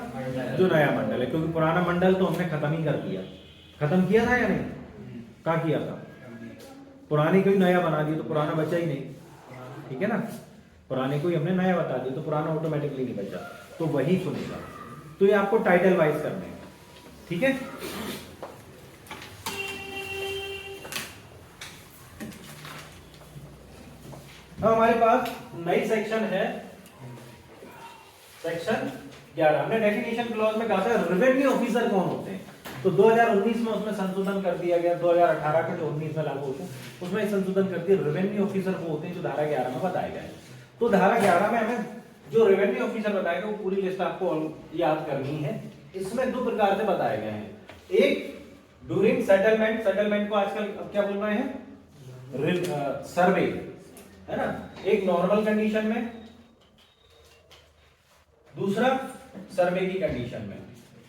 जो नया मंडल है, क्योंकि पुराना मंडल तो हमने खत्म ही कर दिया। खत्म किया था या नहीं? कहाँ किया था? पुराने को ही नया बना दिया, तो पुराना बचा ही नहीं, ठीक है ना। पुराने को ही हमने नया बता दिया, तो पुराना ऑटोमेटिकली नहीं बचा, तो वही सुनेगा। तो ये आपको टाइटल वाइज करने हैं, ठीक है। अब हमारे पास नई सेक्शन है, सेक्शन 11। हमने डेफिनेशन क्लॉज में कहा था रेवेन्यू ऑफिसर कौन होते हैं, तो 2019 में उसमें संशोधन कर दिया गया, 2018 के जो 19 में लागू होते हैं उसमें संशोधन कर दिया। रेवेन्यू ऑफिसर वो होते हैं जो धारा 11 में बताए गए। तो धारा 11 में हमें जो रेवेन्यू ऑफिसर बताएगा वो पूरी लिस्ट आपको याद करनी है। इसमें 2 प्रकार से बताए गए हैं। एक ड्यूरिंग सेटलमेंट, सेटलमेंट को आजकल अब क्या बोल रहे हैं? सर्वे, है ना। एक नॉर्मल कंडीशन में, दूसरा सर्वे की कंडीशन में।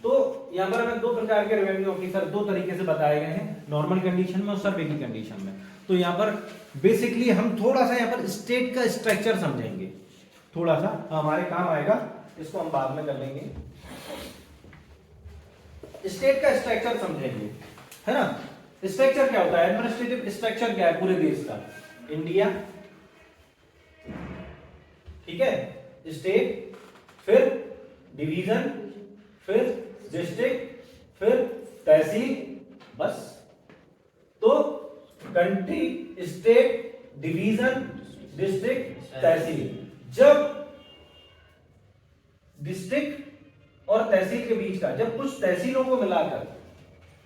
तो यहां पर हमें 2 प्रकार के रेवेन्यू ऑफिसर 2 तरीके से बताए गए हैं, नॉर्मल कंडीशन में और सर्वे की कंडीशन में। तो यहां पर बेसिकली हम थोड़ा सा यहां पर स्टेट का स्ट्रक्चर समझेंगे, थोड़ा सा हमारे काम आएगा, इसको हम बाद में कर लेंगे। स्टेट का स्ट्रक्चर समझेंगे, है ना। स्ट्रक्चर क्या होता है? एडमिनिस्ट्रेटिव स्ट्रक्चर क्या है पूरे देश का? इंडिया, ठीक है, स्टेट, फिर डिवीजन, फिर डिस्ट्रिक्ट, फिर तहसील, बस। तो कंट्री, स्टेट, डिवीजन, डिस्ट्रिक्ट, तहसील। जब डिस्ट्रिक्ट और तहसील के बीच का, जब कुछ तहसीलों को मिलाकर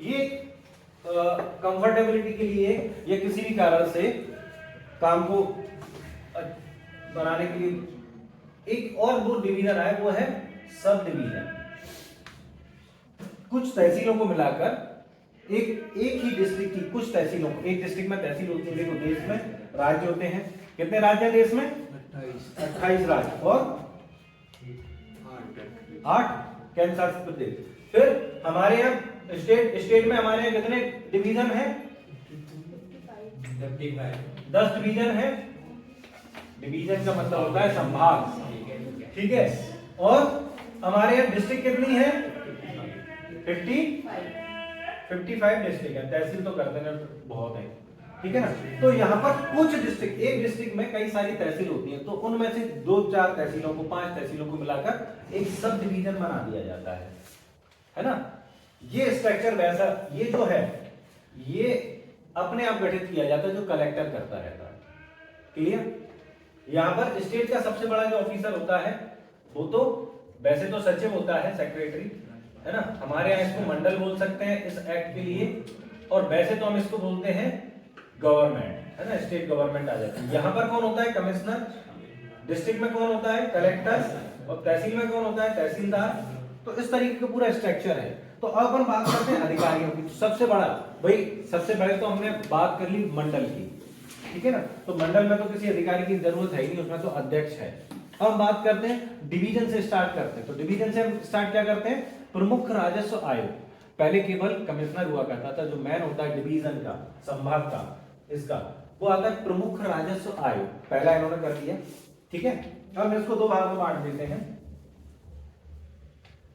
ये कंफर्टेबिलिटी के लिए या किसी भी कारण से काम को बनाने के लिए एक और 2 डिवीजन आए, वो है सब डिवीजन। कुछ तहसीलों को मिलाकर एक ही डिस्ट्रिक्ट की कुछ तहसीलों को, एक डिस्ट्रिक्ट में तहसील होती है। देखो देश में राज्य होते हैं, कितने राज्य हैं देश में? 28 राज्य और 8 केंद्र शासित प्रदेश। फिर हमारे यहाँ स्टेट में हमारे यहाँ कितने डिवीजन हैं? 10 डिवीजन है। डिवीजन का मतलब होता है संभाग, ठीक है। और हमारे यहाँ डिस्ट्रिक्ट कितनी है? 55 डिस्ट्रिक्ट है। तहसील तो करते हैं बहुत है, ठीक है ना। तो यहाँ पर कुछ डिस्ट्रिक्ट, एक डिस्ट्रिक्ट में कई सारी तहसील होती है, तो उनमें से 2-4 तहसीलों को, 5 तहसीलों को मिलाकर एक सब डिवीजन बना दिया जाता है ना। ये स्ट्रक्चर वैसा, ये जो है ये अपने आप गठित किया जाता है, जो कलेक्टर करता रहता है, क्लियर। यहाँ पर स्टेट का सबसे बड़ा जो ऑफिसर होता है वो तो वैसे तो सचिव होता है, सेक्रेटरी, है ना। हमारे यहाँ इसको मंडल बोल सकते हैं इस एक्ट के लिए, और वैसे तो हम इसको बोलते हैं गवर्नमेंट, है ना, स्टेट गवर्नमेंट आ जाती है। यहाँ पर कौन होता है? कमिश्नर। डिस्ट्रिक्ट में कौन होता है? कलेक्टर। और तहसील में कौन होता है? तहसीलदार। तो इस तरीके का पूरा स्ट्रक्चर है। तो अब हम बात करते हैं अधिकारियों की। सबसे बड़ा भाई, सबसे पहले तो हमने बात कर ली मंडल की, ठीक है ना। तो मंडल में तो किसी अधिकारी की जरूरत है ही नहीं, उसमें तो अध्यक्ष है। अब हम बात करते हैं डिवीजन से स्टार्ट करते हैं। तो डिवीजन से हम स्टार्ट क्या करते हैं? प्रमुख राजस्व आयोग। पहले केवल कमिश्नर हुआ करता था, जो मैन होता है डिवीजन का, संभाग का, इसका वो आता है प्रमुख राजस्व आयोग। पहला इन्होंने कर दिया, ठीक है। अब हम इसको दो भागों में बांट देते हैं।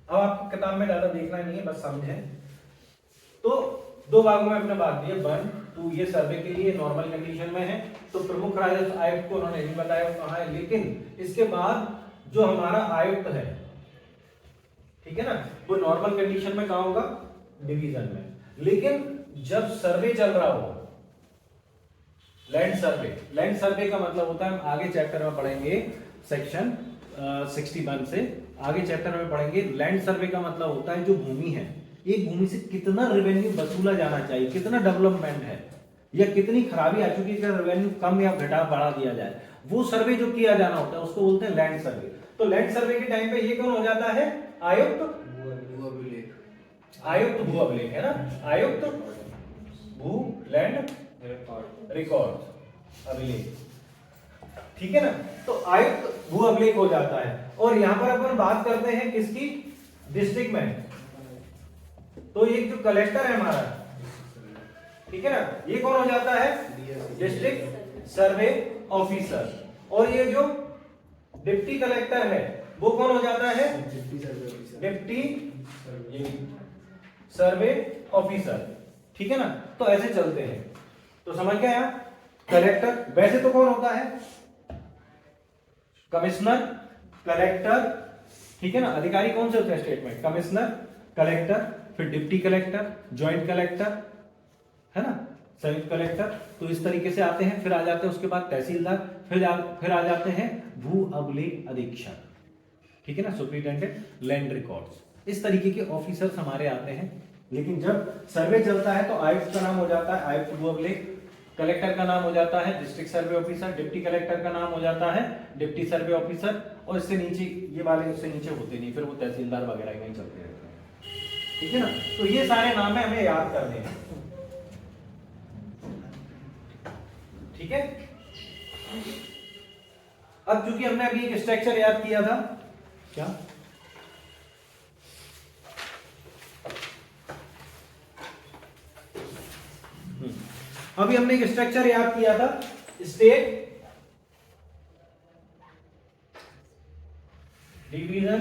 अब आपको किताब में ज्यादा देखना नहीं है, बस समझें। तो दो भागों में हमने बात दिया। 1, 2 ये सर्वे के लिए नॉर्मल कंडीशन में है। तो प्रमुख राजस्व आयुक्त को उन्होंने नहीं बताया कहाँ है, लेकिन इसके बाद जो हमारा आयुक्त है, ठीक है ना, वो नॉर्मल कंडीशन में कहाँ होगा? डिवीजन में। लेकिन जब सर्वे चल रहा हो, लैंड सर्वे, लैंड सर्वे का मतलब होता है, हम आगे चैप्टर में पढ़ेंगे सेक्शन 61 से आगे चैप्टर में पढ़ेंगे। लैंड सर्वे का मतलब होता है जो भूमि है, एक भूमि से कितना रेवेन्यू वसूला जाना चाहिए, कितना डेवलपमेंट है, या कितनी खराबी आ चुकी है, रेवेन्यू कम या घटा बढ़ा दिया जाए, वो सर्वे जो किया जाना होता है उसको बोलते हैं लैंड सर्वे। तो लैंड सर्वे के टाइम पे ये कौन हो जाता है? आयुक्त भू अभिलेख। आयुक्त भू अभिलेख है ना, आयुक्त भू लैंड रिकॉर्ड अभिलेख, ठीक है ना। तो आयुक्त भू अभिलेख हो जाता है। और यहां पर अपन बात करते हैं किसकी? डिस्ट्रिक्ट में। तो ये जो कलेक्टर है हमारा, ठीक है ना, ये कौन हो जाता है? डिस्ट्रिक्ट सर्वे ऑफिसर। और ये जो डिप्टी कलेक्टर है वो कौन हो जाता है? डिप्टी सर्वे ऑफिसर, ठीक है ना। तो ऐसे चलते हैं। तो समझ गया यार? कलेक्टर वैसे तो कौन होता है? कमिश्नर, कलेक्टर, ठीक है ना। अधिकारी कौन से होते हैं स्टेट में? कमिश्नर, कलेक्टर, फिर डिप्टी कलेक्टर, ज्वाइंट कलेक्टर, है ना, संयुक्त कलेक्टर। तो इस तरीके से आते हैं। फिर आ जाते हैं उसके बाद तहसीलदार, फिर आ जाते हैं भू अभिलेख अधीक्षक, ठीक है ना, सुपरिटेंडेंट लैंड रिकॉर्ड्स। इस तरीके के ऑफिसर्स हमारे आते हैं। लेकिन जब सर्वे चलता है तो आयुक्त का नाम हो जाता है आयुक्त भू अभिलेख, कलेक्टर का नाम हो जाता है डिस्ट्रिक्ट सर्वे ऑफिसर, डिप्टी कलेक्टर का नाम हो जाता है डिप्टी सर्वे ऑफिसर, और इससे नीचे ये वाले उससे नीचे होते नहीं, फिर वो तहसीलदार वगैरह नहीं चलते रहते हैं, ठीक है ना। तो ये सारे नाम है, हमें याद करने हैं, ठीक है। अब चूंकि हमने अभी एक स्ट्रक्चर याद किया था, क्या अभी हमने एक स्ट्रक्चर याद किया था, स्टेट, डिवीजन,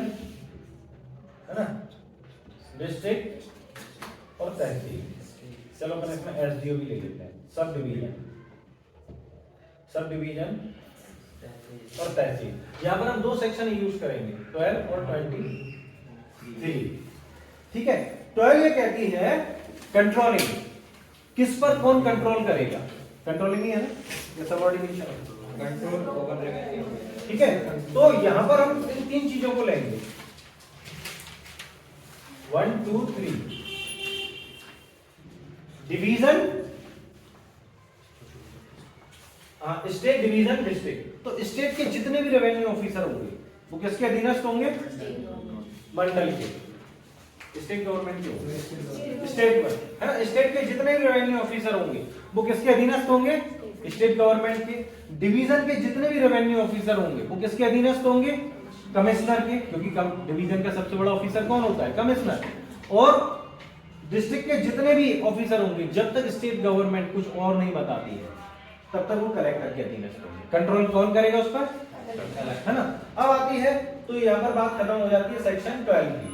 है ना, डिस्ट्रिक्ट और तहसील। चलो अपन इसमें एसडीओ भी ले लेते हैं, सब डिवीजन, सब डिवीजन और तहसील। यहां पर हम दो सेक्शन यूज करेंगे, 12 और 23, ठीक है। 12 ये कहती है कंट्रोलिंग, किस पर कौन कंट्रोल करेगा, कंट्रोलिंग ही है ना, ये सबऑर्डिनेशन कंट्रोल ओवर रेवेन्यू, ठीक है। तो यहां पर हम इन तीन चीजों को लेंगे, 1 2 3, डिवीजन, स्टेट, डिवीजन, डिस्ट्रिक्ट। तो स्टेट के जितने भी रेवेन्यू ऑफिसर होंगे वो किसके अधीनस्थ होंगे? मंडल के, स्टेट गवर्नमेंट के, स्टेट में, है ना। स्टेट के जितने भी रेवेन्यू ऑफिसर होंगे वो किसके अधीनस्थ होंगे? स्टेट गवर्नमेंट के। डिवीजन के जितने भी रेवेन्यू ऑफिसर होंगे वो किसके अधीनस्थ होंगे? कमिश्नर के, क्योंकि डिवीजन का सबसे बड़ा ऑफिसर कौन होता है? कमिश्नर। और डिस्ट्रिक्ट के जितने भी ऑफिसर होंगे, जब तक स्टेट गवर्नमेंट कुछ और नहीं बताती है तब तक वो कलेक्टर के अधीनस्थ होंगे। कंट्रोल कौन करेगा उस पर? है ना। अब आती है, तो यहां पर बात खत्म हो जाती है सेक्शन 12 की।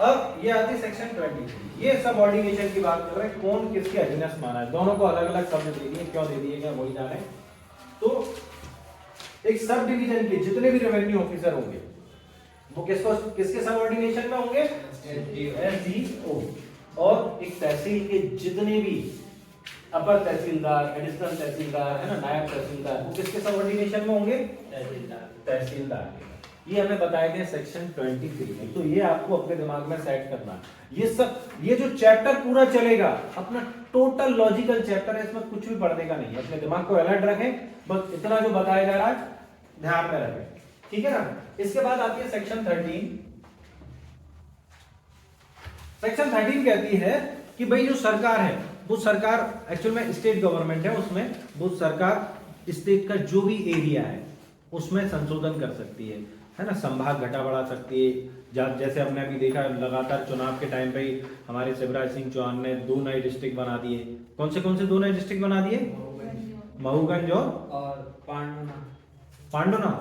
अब ये आती है सेक्शन 23, ये सब ऑर्डिनेशन की बात कर रहे हैं, कौन किसके अधीनस्थ माना है। दोनों को अलग अलग शब्द दे दिए, क्यों दे दिए क्या वही जाने। तो एक सब डिवीजन के जितने भी रेवेन्यू ऑफिसर होंगे वो किसके सब ऑर्डिनेशन में होंगे? एसडीओ। और एक तहसील के जितने भी अपर तहसीलदार, एडिशनल तहसीलदार, है ना, नायब तहसीलदार, वो किसके सब ऑर्डिनेशन में होंगे? तहसीलदार, ये हमें बताया गया सेक्शन 23 में। तो ये आपको अपने दिमाग में सेट करना, ये जो चैप्टर पूरा चलेगा अपना टोटल लॉजिकल चैप्टर है, इसमें कुछ भी पढ़ने का नहीं है। अपने दिमाग को अलर्ट रखें, बस इतना जो बताया जा रहा है ध्यान में रखें, ठीक है ना। इसके बाद आती है सेक्शन 13। सेक्शन 13 कहती है कि भाई जो सरकार है वो सरकार एक्चुअल में स्टेट गवर्नमेंट है, उसमें वो सरकार स्टेट का जो भी एरिया है उसमें संशोधन कर सकती है ना, संभाग घटा बढ़ा सकती है। जैसे हमने अभी देखा लगातार चुनाव के टाइम पे ही हमारे शिवराज सिंह चौहान ने 2 नए डिस्ट्रिक्ट बना दिए। कौन से 2 नए डिस्ट्रिक्ट बना दिए? महूगंज और पांडुना।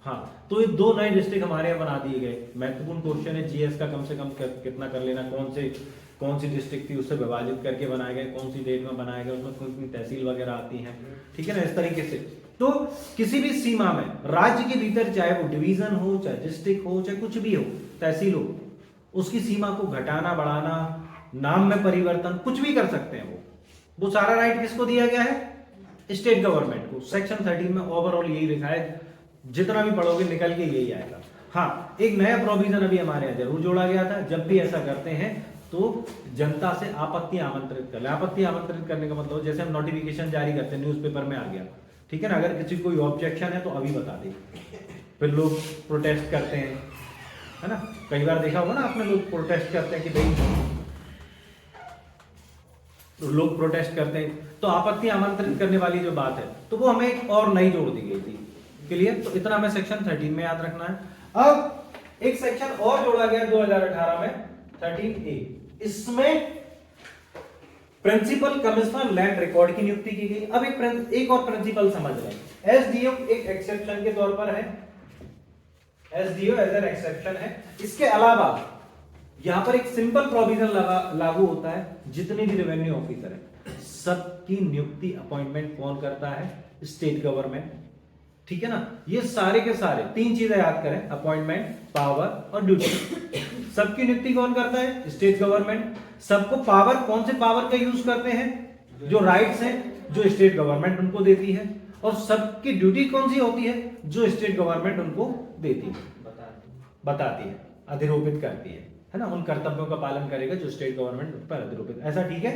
हाँ, तो ये 2 नए डिस्ट्रिक्ट हमारे यहाँ बना दिए गए। महत्वपूर्ण क्वेश्चन है जीएस का, कम से कम कितना कर लेना, कौन सी डिस्ट्रिक्ट थी उससे विभाजित करके बनाए गए, कौन सी डेट में बनाए गए, उसमें कितनी तहसील वगैरह आती हैं, ठीक है ना, इस तरीके से। तो किसी भी सीमा में राज्य के भीतर, चाहे वो डिवीजन हो, चाहे डिस्ट्रिक्ट हो, चाहे कुछ भी हो, तहसील हो, उसकी सीमा को घटाना बढ़ाना, नाम में परिवर्तन, कुछ भी कर सकते हैं वो सारा राइट किसको दिया गया है? स्टेट गवर्नमेंट को। सेक्शन 13 में ओवरऑल यही लिखा है, जितना भी पढ़ोगे निकल के यही आएगा। हाँ, एक नया प्रोविजन अभी हमारे यहाँ जरूर जोड़ा गया था, जब भी ऐसा करते हैं तो जनता से आपत्ति आमंत्रित कर ले। आपत्ति आमंत्रित करने का मतलब जैसे हम नोटिफिकेशन जारी करते हैं, न्यूज़पेपर में आ गया, ठीक है ना, अगर किसी कोई ऑब्जेक्शन है तो अभी बता दे, फिर लोग प्रोटेस्ट करते हैं, है ना। कई बार देखा होगा ना आपने, लोग प्रोटेस्ट करते हैं कि भाई लोग प्रोटेस्ट करते हैं, तो आपत्ति आमंत्रित करने वाली जो बात है तो वो हमें एक और नई जोड़ दी गई थी। क्लियर? तो इतना हमें सेक्शन 13 में याद रखना है। अब एक सेक्शन और जोड़ा गया 2018 में, 13A। इसमें प्रिंसिपल कमिश्नर लैंड रिकॉर्ड की नियुक्ति की गई। अब एक और प्रिंसिपल समझ लें। एसडीओ एक एक्सेप्शन के तौर पर है, एसडीओ एज एन एक्सेप्शन है। इसके अलावा यहां पर एक सिंपल प्रोविजन लागू होता है, जितने भी रेवेन्यू ऑफिसर है सबकी नियुक्ति अपॉइंटमेंट कौन करता है? स्टेट गवर्नमेंट, ठीक है ना। ये सारे के सारे 3 चीजें याद करें, अपॉइंटमेंट, पावर और ड्यूटी। सबकी नियुक्ति कौन करता है? State government. सबको पावर, कौन से पावर का यूज करते हैं? जो राइट्स हैं जो स्टेट गवर्नमेंट उनको देती है। और सबकी ड्यूटी कौन सी होती है? जो स्टेट गवर्नमेंट उनको देती है, बताती है, अधिरोपित करती है ना। उन कर्तव्यों का पालन करेगा जो स्टेट गवर्नमेंट उन पर अधिरोपित। ऐसा ठीक है?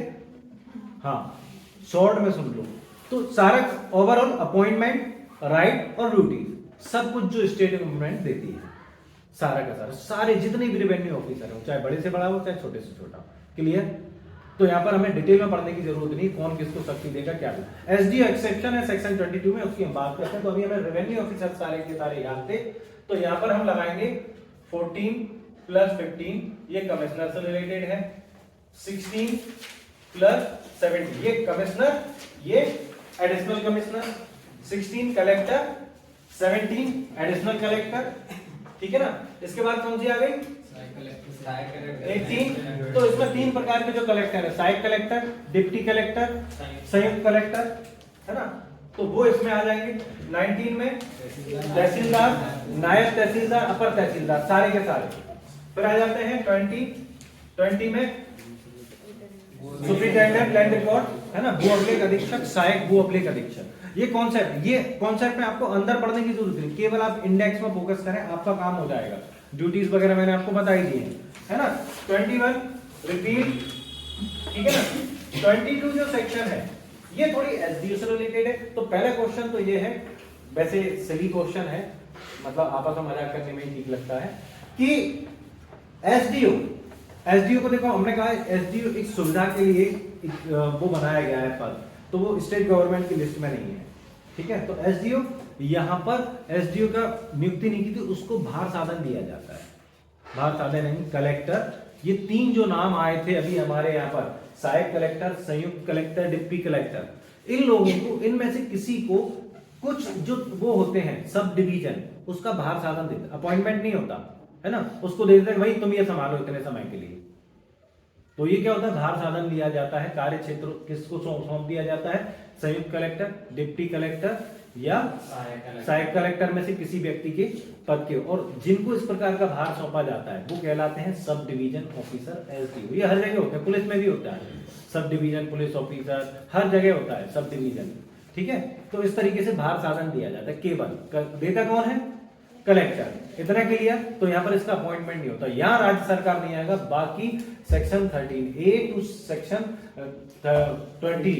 हाँ, शॉर्ट में सुन लो। तो सारा ओवरऑल अपॉइंटमेंट, राइट और ड्यूटी सब कुछ जो स्टेट गवर्नमेंट देती है, सारा का सारा, सारे जितने भी रेवेन्यू ऑफिसर हो, चाहे बड़े से बड़ा हो चाहे छोटे से छोटा। क्लियर? तो यहाँ पर हमें डिटेल में पढ़ने की जरूरत नहीं, कौन किसको शक्ति देगा क्या देगा। एसडीओ एक्सेप्शन है सेक्शन 22 में, उसकी हम बात करते हैं। तो अभी हमें रेवेन्यू ऑफिसर सारे के सारे याद थे, तो यहाँ पर हम लगाएंगे 14 + 15, ये कमिश्नर से रिलेटेड है। 16 + 17, ये कमिश्नर, ये additional commissioner. 16 collector, 17 additional collector, ठीक है ना। इसके बाद कौन सी आ गई? 18। तो इसमें 3 प्रकार के जो कलेक्टर है, सहायक कलेक्टर, डिप्टी कलेक्टर, संयुक्त कलेक्टर, है ना। तो वो इसमें आ जाएंगे। 19 में तहसीलदार, नायब तहसीलदार, अपर तहसीलदार, सारे के सारे। फिर आ जाते हैं 20 में सुपरिटेंडेंट लैंड रिकॉर्ड, है ना, भू अभिलेख अधीक्षक, सहायक भू अभिलेख अधीक्षक। ये कॉन्सेप्ट में आपको अंदर पढ़ने की जरूरत नहीं, केवल आप इंडेक्स में फोकस करें, आपका काम हो जाएगा। ड्यूटीज वगैरह मैंने आपको बता ही दी है ना। 21 रिपीट, ठीक है ना। 22 जो सेक्शन है ये थोड़ी एसडीओ से रिलेटेड है। तो पहला क्वेश्चन तो ये है, वैसे सिली क्वेश्चन है, मतलब आपस में मजाक करने में ही ठीक लगता है कि एसडीओ को देखो, हमने कहा एसडीओ एक सुविधा के लिए वो बनाया गया है पद, तो वो स्टेट गवर्नमेंट की लिस्ट में नहीं है, ठीक है। तो एसडीओ, यहां पर एसडीओ का नियुक्ति नहीं की थी, उसको भार साधन दिया जाता है। भार साधन नहीं, कलेक्टर, ये 3 जो नाम आए थे अभी हमारे यहाँ पर, सहायक कलेक्टर, संयुक्त कलेक्टर, डिप्टी कलेक्टर, इन लोगों को, इनमें से किसी को कुछ जो वो होते हैं सब डिवीजन, उसका भार साधन देते, अपॉइंटमेंट नहीं होता है ना, उसको दे देते भाई तुम ये संभालो इतने समय के लिए। तो ये क्या होता है? भार साधन लिया जाता है। कार्य क्षेत्र किसको सौंप दिया जाता है? संयुक्त कलेक्टर, डिप्टी कलेक्टर या सहायक कलेक्टर में से किसी व्यक्ति के पद के। और जिनको इस प्रकार का भार सौंपा जाता है वो कहलाते हैं सब डिवीजन ऑफिसर, एसडीओ। ये हर जगह होता है, पुलिस में भी होता है सब डिवीजन पुलिस ऑफिसर, हर जगह होता है सब डिवीजन, ठीक है। तो इस तरीके से भार साधन दिया जाता है। केवल देता कौन है? कलेक्टर। इतना क्लियर। तो यहाँ पर इसका अपॉइंटमेंट नहीं होता, यहाँ राज्य सरकार नहीं आएगा। बाकी सेक्शन 13A टू सेक्शन 20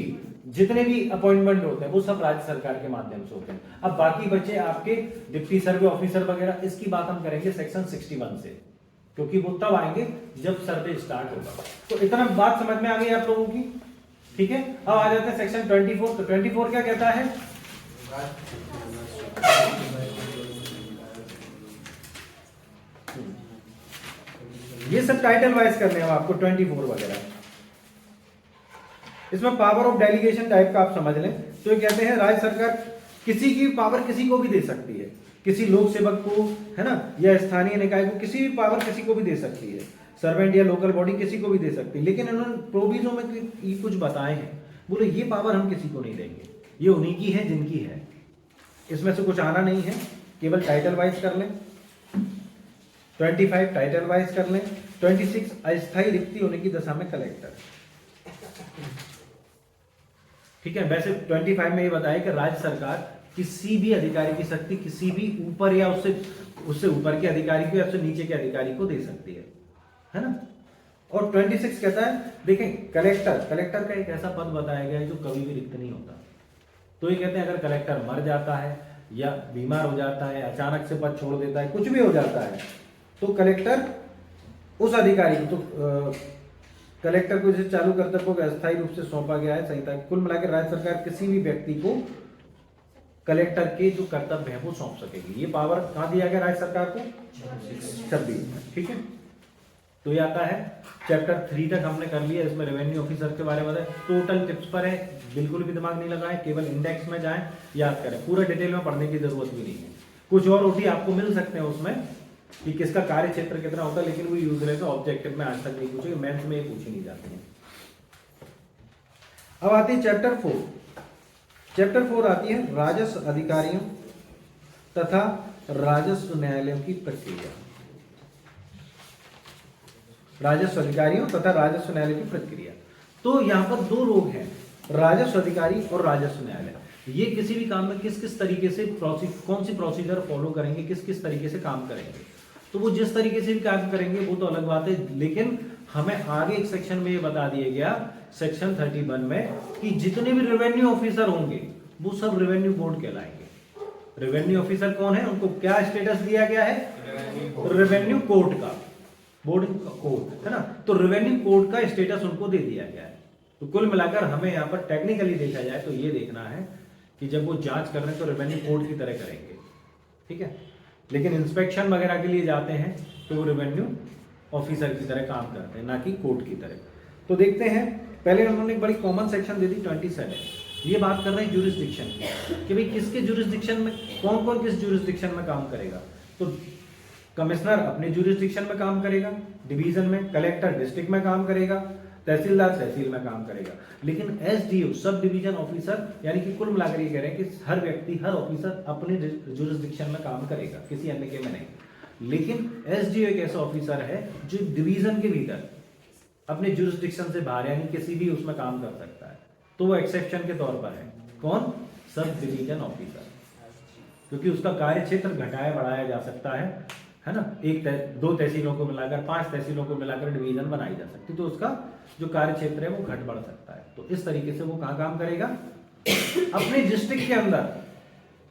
जितने भी अपॉइंटमेंट होते हैं वो सब राज्य सरकार के माध्यम से होते हैं। अब बाकी बचे आपके डिप्टी सर्वे ऑफिसर वगैरह, इसकी बात हम करेंगे सेक्शन 61 से, क्योंकि वो तब आएंगे जब सर्वे स्टार्ट होगा। तो इतना बात समझ में आ गई आप लोगों की, ठीक है। अब आ जाते हैं सेक्शन 24। तो 24 क्या कहता है? ये सब टाइटल वाइज करने हैं आपको 24 वगैरह। इसमें पावर ऑफ डेलीगेशन टाइप का आप समझ लें तो ये कहते हैं राज्य सरकार किसी की पावर किसी को भी दे सकती है, किसी लोक सेवक को, है ना, या स्थानीय निकाय को किसी भी पावर किसी को भी दे सकती है, सर्वेंट या लोकल बॉडी किसी को भी दे सकती है। लेकिन इन्होंने प्रोविजो में ये कुछ बताए हैं, बोले ये पावर हम किसी को नहीं देंगे, ये उन्हीं की है जिनकी है, इसमें से कुछ आना नहीं है, केवल टाइटल वाइज कर लें। 25 टाइटल वाइज कर लें। 26 अस्थायी रिक्ति होने की दशा में कलेक्टर, ठीक है। वैसे 25 में ये बताया कि राज्य सरकार किसी भी अधिकारी की शक्ति किसी भी ऊपर या उससे ऊपर के अधिकारी को या उससे नीचे के अधिकारी को दे सकती है ना। और 26 कहता है, देखें कलेक्टर का एक ऐसा पद बताया गया है जो कभी भी रिक्त नहीं होता। तो ये कहते हैं अगर कलेक्टर मर जाता है या बीमार हो जाता है, अचानक से पद छोड़ देता है, कुछ भी हो जाता है, तो कलेक्टर उस अधिकारी को, तो कलेक्टर को जिसे चालू कर्तव्यों को अस्थायी रूप से सौंपा गया है संहिता। कुल मिलाकर राज्य सरकार किसी भी व्यक्ति को कलेक्टर के जो कर्तव्य है वो सौंप सकेगी। ये पावर कहां दिया गया राज्य सरकार को? 26 में, ठीक है। तो ये आता है चैप्टर 3 तक हमने कर लिया। इसमें रेवेन्यू ऑफिसर के बारे में बताया, टोटल टिप्स पर है, बिल्कुल भी दिमाग नहीं लगाएं, केवल इंडेक्स में जाएं, याद करें, पूरा डिटेल में पढ़ने की जरूरत भी नहीं है। कुछ और ओटी आपको मिल सकते हैं उसमें कि किसका कार्य क्षेत्र कितना होता है, लेकिन वो यूजलेस है, ऑब्जेक्टिव में आज तक नहीं पूछे, मेंस में ये पूछी नहीं जाती है। अब आती है चैप्टर 4। चैप्टर 4 आती है राजस्व अधिकारियों तथा राजस्व न्यायालयों की प्रक्रिया। राजस्व अधिकारियों तथा राजस्व न्यायालय की प्रक्रिया। तो यहां पर दो लोग हैं, राजस्व अधिकारी और राजस्व न्यायालय। ये किसी भी काम में किस किस तरीके से कौन सी प्रोसीजर फॉलो करेंगे, किस किस तरीके से काम करेंगे, तो वो जिस तरीके से भी काम करेंगे वो तो अलग बात है। लेकिन हमें आगे एक सेक्शन में ये बता दिया गया, सेक्शन 31 में, कि जितने भी रेवेन्यू ऑफिसर होंगे वो सब रेवेन्यू बोर्ड कहलाएंगे। रेवेन्यू ऑफिसर कौन है, उनको क्या स्टेटस दिया गया है? रेवेन्यू कोर्ट का, बोर्ड कोर्ट है ना, तो रेवेन्यू कोर्ट का स्टेटस उनको दे दिया गया है। तो कुल मिलाकर हमें यहाँ पर टेक्निकली देखा जाए तो ये देखना है कि जब वो जांच कर रहे हैं तो रेवेन्यू कोर्ट की तरह करेंगे, ठीक है। लेकिन इंस्पेक्शन वगैरह के लिए जाते हैं तो वो रेवेन्यू ऑफिसर की तरह काम करते हैं, ना कि कोर्ट की तरह। तो देखते हैं, पहले उन्होंने एक बड़ी कॉमन सेक्शन दे दी 27। ये बात कर रहे हैं ज्यूरिसडिक्शन की, कि भाई किसके ज्यूरिसडिक्शन में कौन कौन किस ज्यूरिसडिक्शन में काम करेगा। तो कमिश्नर अपने ज्यूरिसडिक्शन में काम करेगा डिवीजन में, कलेक्टर डिस्ट्रिक्ट में काम करेगा, तहसीलदार तहसील में काम करेगा। लेकिन एसडीओ सब डिवीजन ऑफिसर, यानी कि कुल मिलाकर ये कह रहे हैं कि हर व्यक्ति हर ऑफिसर अपने ज्यूरिसडिक्शन में काम करेगा, किसी अन्य के में नहीं। लेकिन एसडीओ एक ऐसा ऑफिसर है जो डिवीजन के भीतर अपने ज्यूरिसडिक्शन से बाहर यानी किसी भी उसमें काम कर सकता है, तो वो एक्सेप्शन के तौर पर है। कौन? सब डिवीजन ऑफिसर, क्योंकि उसका कार्य क्षेत्र घटाया बढ़ाया जा सकता है ना। दो तहसीलों को मिलाकर 5 तहसीलों को मिलाकर डिवीजन बनाई जा सकती, तो उसका जो कार्य क्षेत्र है वो घट बढ़ सकता है। तो इस तरीके से वो कहाँ काम करेगा? अपने डिस्ट्रिक्ट के अंदर,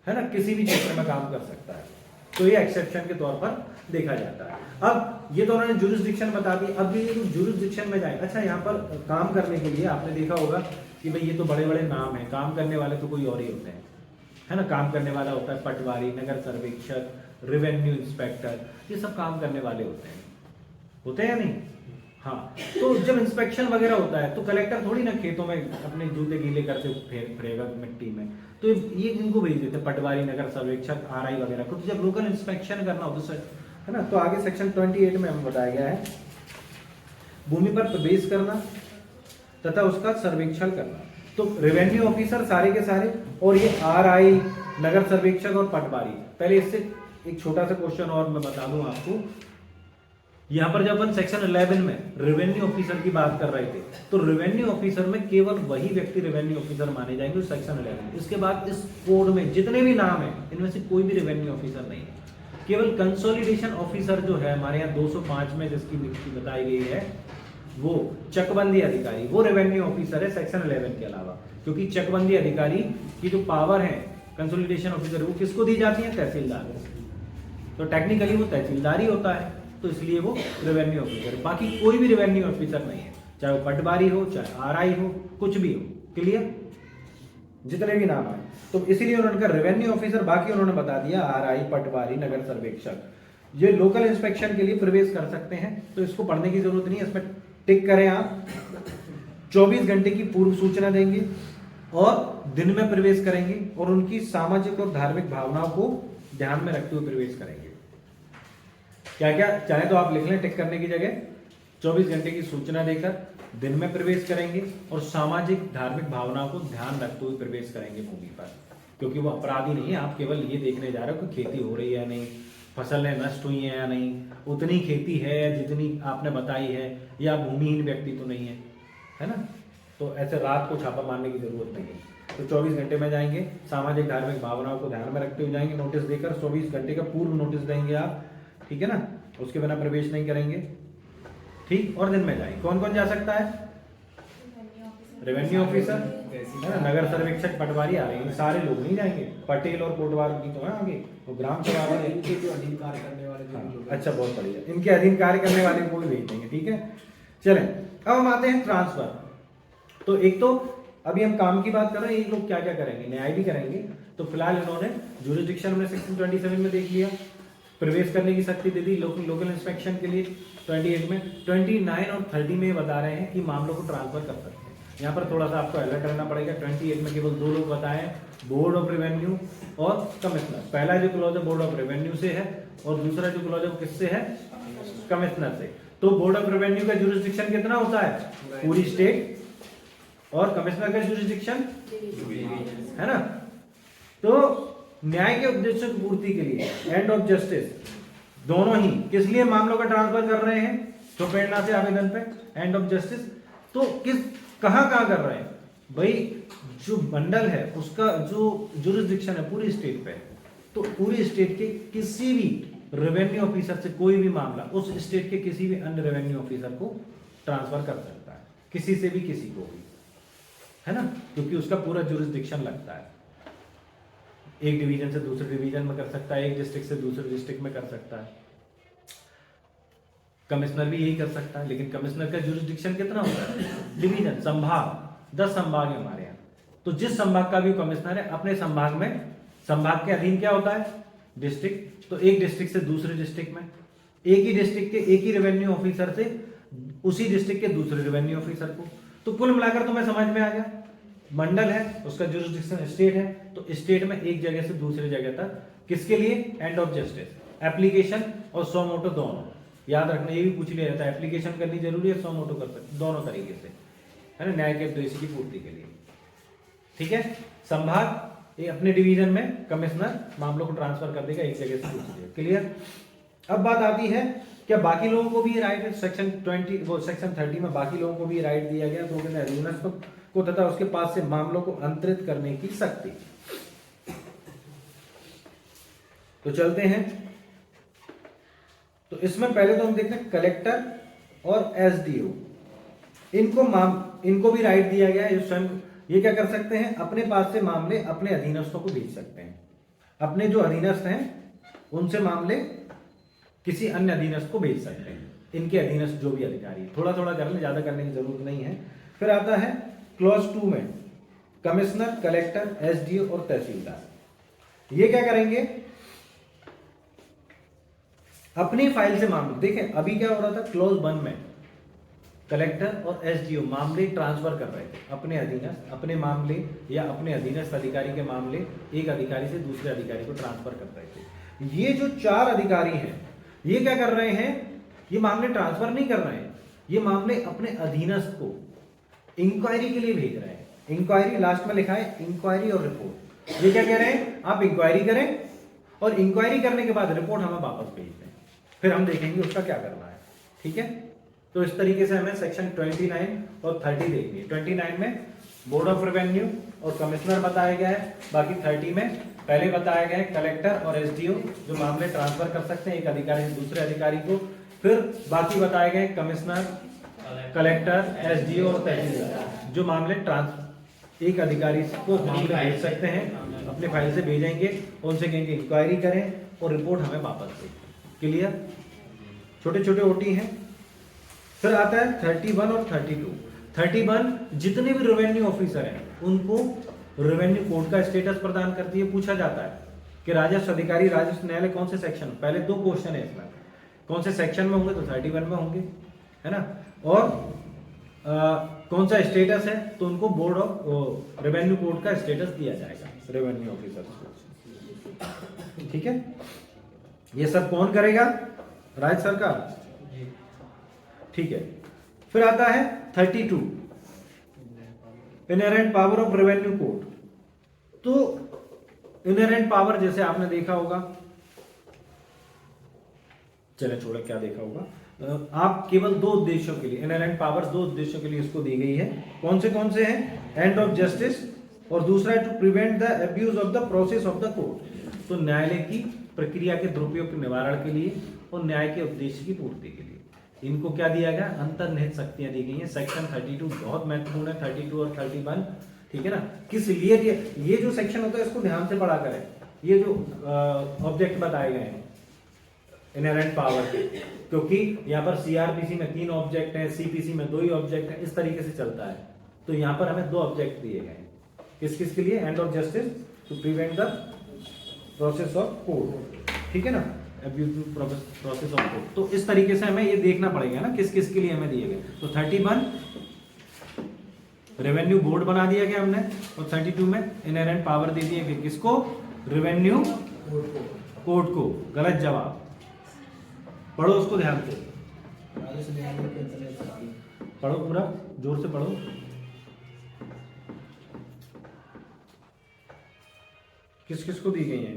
है ना, किसी भी क्षेत्र में काम कर सकता है। तो ये एक्सेप्शन के तौर पर देखा जाता है। अब ये तो उन्होंने ज्यूरिसडिक्शन बता दी। अब ये ज्यूरिसडिक्शन में जाए, अच्छा यहाँ पर काम करने के लिए आपने देखा होगा कि भाई ये तो बड़े बड़े नाम हैं, काम करने वाले तो कोई और ही होते हैं, है ना। काम करने वाला होता है पटवारी, नगर सर्वेक्षक, रेवेन्यू इंस्पेक्टर, ये सब काम करने वाले होते हैं या नहीं? हाँ। तो जब इंस्पेक्शन वगैरह होता है तो कलेक्टर थोड़ी ना खेतों में अपने जूते गीले करते फिरेगा मिट्टी में, तो ये इनको भेज देते, पटवारी, नगर सर्वेक्षक, आरआई वगैरह को। तो जब लोकल इंस्पेक्शन करना होता है ना, तो आगे सेक्शन 28 में हमें बताया गया है भूमि पर प्रवेश करना तथा उसका सर्वेक्षण करना। तो रेवेन्यू ऑफिसर सारे के सारे, और ये आरआई, नगर सर्वेक्षक और पटवारी। पहले इससे एक छोटा सा क्वेश्चन और मैं बता दूं आपको, यहां पर जब अपन सेक्शन 11 में रेवेन्यू ऑफिसर की बात कर रहे थे, तो रेवेन्यू ऑफिसर में केवल वही व्यक्ति रेवेन्यू ऑफिसर माने जाएंगे सेक्शन 11 में। इसके बाद इस कोड में जितने भी नाम है इनमें से कोई भी रेवेन्यू ऑफिसर नहीं है। केवल कंसोलिडेशन ऑफिसर जो है हमारे यहाँ 205 में जिसकी नियुक्ति बताई गई है वो चकबंदी अधिकारी, वो रेवेन्यू ऑफिसर है सेक्शन 11 के अलावा, क्योंकि चकबंदी अधिकारी की जो पावर है कंसोलिडेशन ऑफिसर वो किसको दी जाती है? तहसीलदार को। तो टेक्निकली वो तहसीलदार ही होता है, तो इसलिए वो रेवेन्यू ऑफिसर, बाकी कोई भी रेवेन्यू ऑफिसर नहीं है, चाहे वो पटवारी हो चाहे आरआई हो कुछ भी हो। क्लियर? जितने भी नाम आए तो इसीलिए उन्होंने कहा रेवेन्यू ऑफिसर, बाकी उन्होंने बता दिया आरआई, पटवारी, नगर सर्वेक्षक, ये लोकल इंस्पेक्शन के लिए प्रवेश कर सकते हैं, तो इसको पढ़ने की जरूरत नहीं है, इसमें टिक करें आप। 24 घंटे की पूर्व सूचना देंगे और दिन में प्रवेश करेंगे और उनकी सामाजिक और धार्मिक भावनाओं को ध्यान में रखते हुए प्रवेश करेंगे। क्या क्या चाहे तो आप लिख लें टिक करने की जगह। 24 घंटे की सूचना देकर दिन में प्रवेश करेंगे और सामाजिक धार्मिक भावनाओं को ध्यान रखते हुए प्रवेश करेंगे भूमि पर, क्योंकि वो अपराधी नहीं है, आप केवल ये देखने जा रहे हो कि खेती हो रही है या नहीं, फसलें नष्ट हुई हैं या नहीं, उतनी खेती है जितनी आपने बताई है, या भूमिहीन व्यक्ति तो नहीं है ना। तो ऐसे रात को छापा मारने की जरूरत नहीं है। तो 24 घंटे में जाएंगे, सामाजिक धार्मिक भावनाओं को ध्यान में रखते हुए जाएंगे, नोटिस देकर 24 घंटे का पूर्व नोटिस देंगे आप, ठीक है ना, उसके बिना प्रवेश नहीं करेंगे, ठीक। और दिन में जाएंगे, कौन कौन जा सकता है? रेवेन्यू ऑफिसर है ना, नगर सर्वेक्षक, पटवारी आ रहे हैं, सारे लोग नहीं जाएंगे, पटेल और कोटवार की तो है आगे, तो ग्राम सभा वाले इनके जो अधीन कार्य करने वाले लोग, अच्छा बहुत बढ़िया, इनके अधीन कार्य करने वाले को भी भेज देंगे, ठीक है। चलें अब हम आते हैं ट्रांसफर। तो एक तो अभी हम काम की बात कर रहे हैं, ये लोग क्या क्या करेंगे, न्याय भी करेंगे। तो फिलहाल इन्होंने जुरिसडिक्शन में सेक्शन 27 में देख लिया, प्रवेश करने की शक्ति दे दी लोकल इंस्पेक्शन के लिए 28 में। 29 और 30 में बता रहे हैं कि मामलों को ट्रांसफर कर सकते हैं। यहाँ पर थोड़ा सा आपको अलर्ट रहना पड़ेगा। 28 में केवल 2 लोग बताए, बोर्ड ऑफ रेवेन्यू और कमिश्नर। पहला जो क्लॉज है बोर्ड ऑफ रेवेन्यू से है और दूसरा जो क्लॉज है वो किससे है? कमिश्नर से। तो बोर्ड ऑफ रेवेन्यू का जुरिसडिक्शन कितना होता है? पूरी स्टेट, और कमिश्नर का जुरिसडिक्शन है ना। तो न्याय के उद्देश्य की पूर्ति के लिए एंड ऑफ जस्टिस, दोनों ही किस लिए मामलों का ट्रांसफर कर रहे हैं? तो प्रेरणा से आवेदन पे एंड ऑफ जस्टिस। तो किस कहां कर रहे हैं भाई? जो मंडल है उसका जो जुरिसडिक्शन है पूरी स्टेट पे, तो पूरी स्टेट के किसी भी रेवेन्यू ऑफिसर से कोई भी मामला उस स्टेट के किसी भी अन्य रेवेन्यू ऑफिसर को ट्रांसफर कर सकता है, किसी से भी किसी को भी, है ना, क्योंकि उसका पूरा जुरिसडिक्शन लगता है। एक डिवीजन से दूसरे डिवीजन में कर सकता है, एक डिस्ट्रिक्ट से दूसरे डिस्ट्रिक्ट में कर सकता है। कमिश्नर भी यही कर सकता है, लेकिन कमिश्नर का जुरिसडिक्शन कितना होता है? डिवीजन, संभाग, 10 संभाग है हमारे यहाँ। तो जिस संभाग का भी कमिश्नर है अपने संभाग में, संभाग के अधीन क्या होता है? डिस्ट्रिक्ट। तो एक डिस्ट्रिक्ट से दूसरे डिस्ट्रिक्ट में, एक ही डिस्ट्रिक्ट के एक ही रेवेन्यू ऑफिसर से उसी डिस्ट्रिक्ट के दूसरे रेवेन्यू ऑफिसर को। तो कुल मिलाकर तुम्हें समझ में आ गया, मंडल है उसका जुरिसडिक्शन स्टेट है, तो स्टेट में एक जगह से दूसरी जगह तक किसके लिए? एंड ऑफ जस्टिस, एप्लीकेशन और सो मोटो दोनों। याद रखना, ये भी पूछ लिया जाता है, एप्लीकेशन करनी जरूरी है, सो मोटो कर सकते, दोनों तरीके से, है ना, न्याय के उद्देश्य की पूर्ति के लिए, ठीक है। संभाग ये अपने डिवीजन में कमिश्नर मामलों को ट्रांसफर कर देगा एक जगह से दूसरी जगह। क्लियर? अब बात आती है क्या बाकी लोगों को भी राइट है? सेक्शन 20 वो सेक्शन 30 में बाकी लोगों को भी राइट दिया गया, तो अधीनस्थ को तथा उसके पास से मामलों को अंतरित करने की शक्ति। तो चलते हैं, तो इसमें पहले तो हम देखते हैं कलेक्टर और एसडीओ, इनको भी राइट दिया गया है। स्वयं ये क्या कर सकते हैं? अपने पास से मामले अपने अधीनस्थों को भेज सकते हैं, अपने जो अधीनस्थ हैं उनसे मामले किसी अन्य अधीनस्थ को भेज सकते हैं, इनके अधीनस्थ जो भी अधिकारी। थोड़ा थोड़ा कर ले, ज्यादा करने की जरूरत नहीं है। फिर आता है क्लॉज 2 में कमिश्नर, कलेक्टर, एसडीओ और तहसीलदार। ये क्या करेंगे? अपनी फाइल से मामले, देखें अभी क्या हो रहा था, क्लॉज 1 में कलेक्टर और एसडीओ मामले ट्रांसफर कर रहे थे, अपने अधीनस्थ अपने मामले या अपने अधीनस्थ अधिकारी के मामले एक अधिकारी से दूसरे अधिकारी को ट्रांसफर कर रहे थे। ये जो 4 अधिकारी हैं ये क्या कर रहे हैं? ये मामले ट्रांसफर नहीं कर रहे हैं, ये मामले अपने अधीनस्थ को इंक्वायरी के लिए भेज रहे हैं। इंक्वायरी लास्ट में लिखा है, इंक्वायरी और रिपोर्ट। ये क्या कह रहे हैं? आप इंक्वायरी करें और इंक्वायरी करने के बाद रिपोर्ट हमें वापस भेज दें, फिर हम देखेंगे उसका क्या करना है, ठीक है। तो इस तरीके से हमें सेक्शन 29 और 30 देखनी है। 29 में बोर्ड ऑफ रेवेन्यू और कमिश्नर बताया गया है, बाकी 30 में पहले बताया गया है कलेक्टर और एसडीओ जो मामले ट्रांसफर कर सकते हैं एक अधिकारी से दूसरे अधिकारी को, फिर बाकी बताए गए कमिश्नर, कलेक्टर, एसडीओ और तहसीलदार जो मामले एक अधिकारी को मामले भेज सकते हैं, अपने फाइल से भेजेंगे, उनसे कहेंगे इंक्वायरी करें और रिपोर्ट हमें वापस दें। क्लियर? छोटे छोटे ओटी हैं। फिर आता है 31 और 32। 31 जितने भी रेवेन्यू ऑफिसर हैं उनको रेवेन्यू कोड का स्टेटस प्रदान करती है। पूछा जाता है कि राजस्व अधिकारी राजस्व न्यायालय कौन से सेक्शन, पहले 2 क्वेश्चन है इसमें, कौन से सेक्शन में होंगे, तो 31 में होंगे, है ना, और कौन सा स्टेटस है, तो उनको बोर्ड ऑफ रेवेन्यू कोड का स्टेटस दिया जाएगा रेवेन्यू ऑफिसर को। ठीक है, ये सब कौन करेगा? राज्य सरकार। ठीक है, फिर आता है 32 inherent power of revenue code. तो इनहेरेंट पावर जैसे आपने देखा होगा, चले छोड़े क्या देखा होगा, आप केवल 2 उद्देश्यों के लिए इनहेरेंट पावर्स 2 उद्देश्यों के लिए इसको दी गई है। कौन से हैं? एंड ऑफ जस्टिस और दूसरा है to prevent the abuse of the process of the court. तो न्यायालय की प्रक्रिया के दुरुपयोग के निवारण के लिए और न्याय के उद्देश्य की पूर्ति के लिए इनको क्या दिया गया? अंतर्निहित शक्तियां दी गई हैं। सेक्शन 32 बहुत महत्वपूर्ण है, 32 और 31। ठीक है ना, किस लिए ये जो सेक्शन होता है इसको ध्यान से पढ़ा करें। ये जो ऑब्जेक्ट बताए गए हैं इनहेरेंट पावर के, क्योंकि यहाँ पर सीआरपीसी में 3 ऑब्जेक्ट हैं, सीपीसी में 2 ही ऑब्जेक्ट हैं, इस तरीके से चलता है। तो यहाँ पर हमें 2 ऑब्जेक्ट दिए गए हैं, किस किस के लिए? End of justice to prevent the process of court, ठीक है ना, अब्यूजिव प्रोसेस ऑफ कोर्ट। तो इस तरीके से हमें ये देखना पड़ेगा ना किस किस के लिए हमें दिए गए। तो 31 रेवेन्यू बोर्ड बना दिया गया हमने, और 32 में इनहेरेंट पावर दे दिए गए किसको? रेवेन्यू कोर्ट को। गलत जवाब, पढ़ो उसको ध्यान से, पढ़ो पूरा जोर से पढ़ो। किस किस को दी गई है?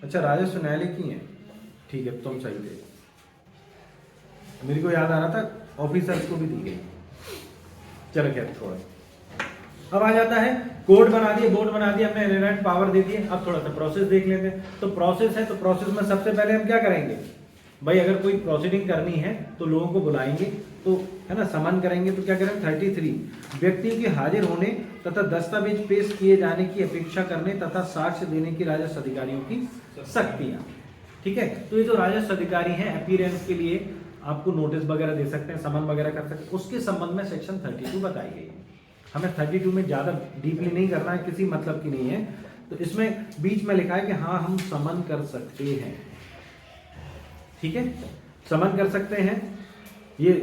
अच्छा, राजस्व न्यायालय की है, ठीक है, तुम सही थे। मेरे को याद आ रहा था ऑफिसर्स को भी दी गई। चलो खैर छोड़ो। अब आ जाता है कोड बना दिए, बोर्ड बना दिया हमने, इनहेरेंट पावर दे दिए। अब थोड़ा सा प्रोसेस देख लेते हैं। तो प्रोसेस है, तो प्रोसेस में सबसे पहले हम क्या करेंगे भाई? अगर कोई प्रोसीडिंग करनी है तो लोगों को बुलाएंगे, तो है ना, समन करेंगे। तो क्या करेंगे? 33 व्यक्ति के हाजिर होने तथा दस्तावेज पेश किए जाने की अपेक्षा करने तथा साक्ष्य देने की राजस्व अधिकारियों की शक्तियां। ठीक है, तो ये जो राजस्व अधिकारी हैं अपीयरेंस के लिए आपको नोटिस वगैरह दे सकते हैं, समन वगैरह कर सकते हैं। उसके संबंध में सेक्शन 32 बताई गई है। हमें 32 में ज्यादा डीपली नहीं करना है, किसी मतलब की नहीं है। तो इसमें बीच में लिखा है कि हाँ हम समन कर सकते हैं। ठीक है, समन कर सकते हैं। ये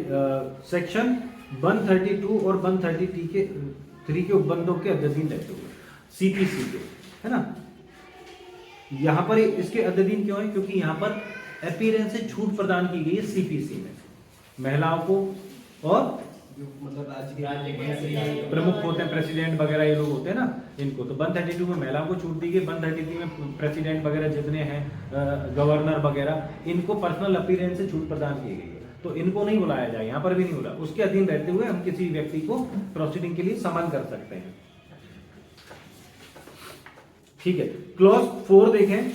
सेक्शन 132 और 133 के उपबंधों के अधीन रहते हुए सीपीसी के, है ना। यहां पर इसके अधीन क्यों है? क्योंकि यहां पर अपीयरेंस से छूट प्रदान की गई है सीपीसी में महिलाओं को, और मतलब राज्य के प्रमुख होते हैं, प्रेसिडेंट वगैरह ये लोग होते हैं ना, इनको। तो 132 में महिलाओं को छूट दी गई, 133 में प्रेसिडेंट वगैरह जितने हैं, गवर्नर वगैरह, इनको पर्सनल अपीयरेंस से छूट प्रदान की गई है। तो इनको नहीं बुलाया जाए, यहाँ पर भी नहीं बुला। उसके अधीन रहते हुए हम किसी व्यक्ति को प्रोसीडिंग के लिए समन कर सकते हैं। ठीक है, क्लॉज 4 देखें।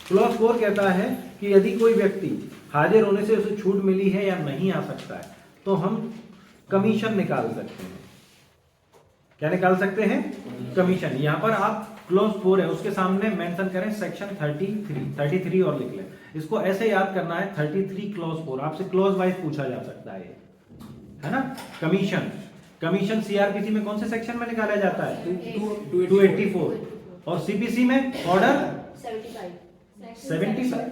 क्लॉज 4 कहता है कि यदि कोई व्यक्ति हाजिर होने से उसे छूट मिली है या नहीं आ सकता है, तो हम कमीशन निकाल सकते हैं। क्या निकाल सकते हैं? कमीशन। यहां पर आप क्लॉज 4 है उसके सामने मेंशन करें सेक्शन 33 और लिख लें। इसको ऐसे याद करना है 33 क्लॉज 4। आपसे क्लॉज वाइज पूछा जा सकता है ना। कमीशन सीआरपीसी में कौन से सेक्शन में निकाला जाता है? 284। और सीपीसी में ऑर्डर 75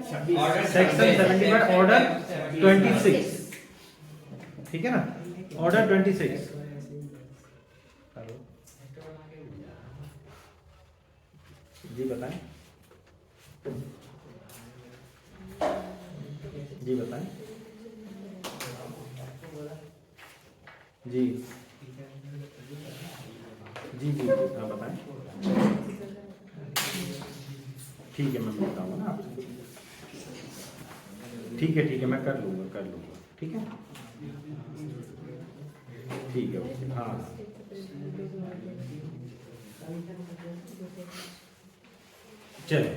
सेक्शन 75 ऑर्डर 26। ठीक है ना, ऑर्डर 26। जी बताएं, जी बताएं, जी जी जी हाँ बताएं। ठीक है, मैं बताऊंगा ना आपसे। ठीक है, मैं कर लूंगा। ठीक है, ठीक है, ओके। हाँ चलो,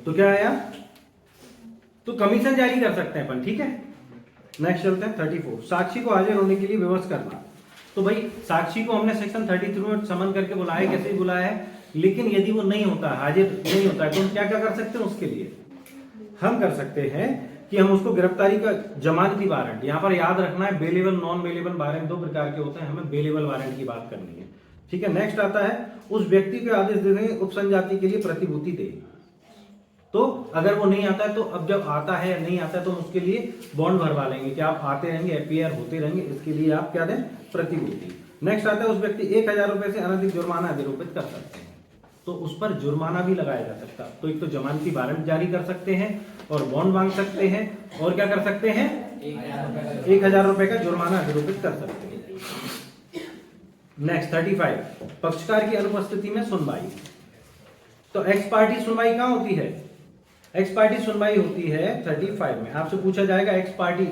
तो क्या आया, तो कमीशन जारी कर सकते हैं अपन, ठीक है। नेक्स्ट चलते हैं 34, साक्षी को हाजिर होने के लिए विवश करना। तो भाई साक्षी को हमने सेक्शन 33 में समन करके बुलाया, कैसे बुलाया है, लेकिन यदि वो नहीं होता, हाजिर नहीं होता है, तो हम क्या क्या कर सकते हैं उसके लिए, हम कर सकते हैं कि हम उसको गिरफ्तारी का जमानती वारंट, यहाँ पर याद रखना है बेलेबल नॉन बेलेबल वारंट दो प्रकार के होते हैं, हमें बेलेबल वारंट की बात करनी है, ठीक है। नेक्स्ट आता है उस व्यक्ति को आदेश देने उपसंजाति के लिए प्रतिभूति दे। तो अगर वो नहीं आता है तो अब जब आता है या नहीं आता है तो हम उसके लिए बॉन्ड भरवा लेंगे कि आप आते रहेंगे, एफआईआर होते रहेंगे, इसके लिए आप क्या दें, प्रतिभूति। नेक्स्ट आता है उस व्यक्ति 1000 रुपए से अनधिक जुर्माना अधिरोपित कर सकते हैं, तो उस पर जुर्माना भी लगाया जा सकता है। तो एक तो जमानती वारंट जारी कर सकते हैं और बॉन्ड मांग सकते हैं, और क्या कर सकते हैं, 1000 रुपए का जुर्माना अधिरोपित कर सकते हैं। नेक्स्ट 35, पक्षकार की अनुपस्थिति में सुनवाई। तो एक्स पार्टी सुनवाई कहां होती है, एक्स पार्टी सुनवाई होती है 35 में। आपसे पूछा जाएगा एक्स पार्टी,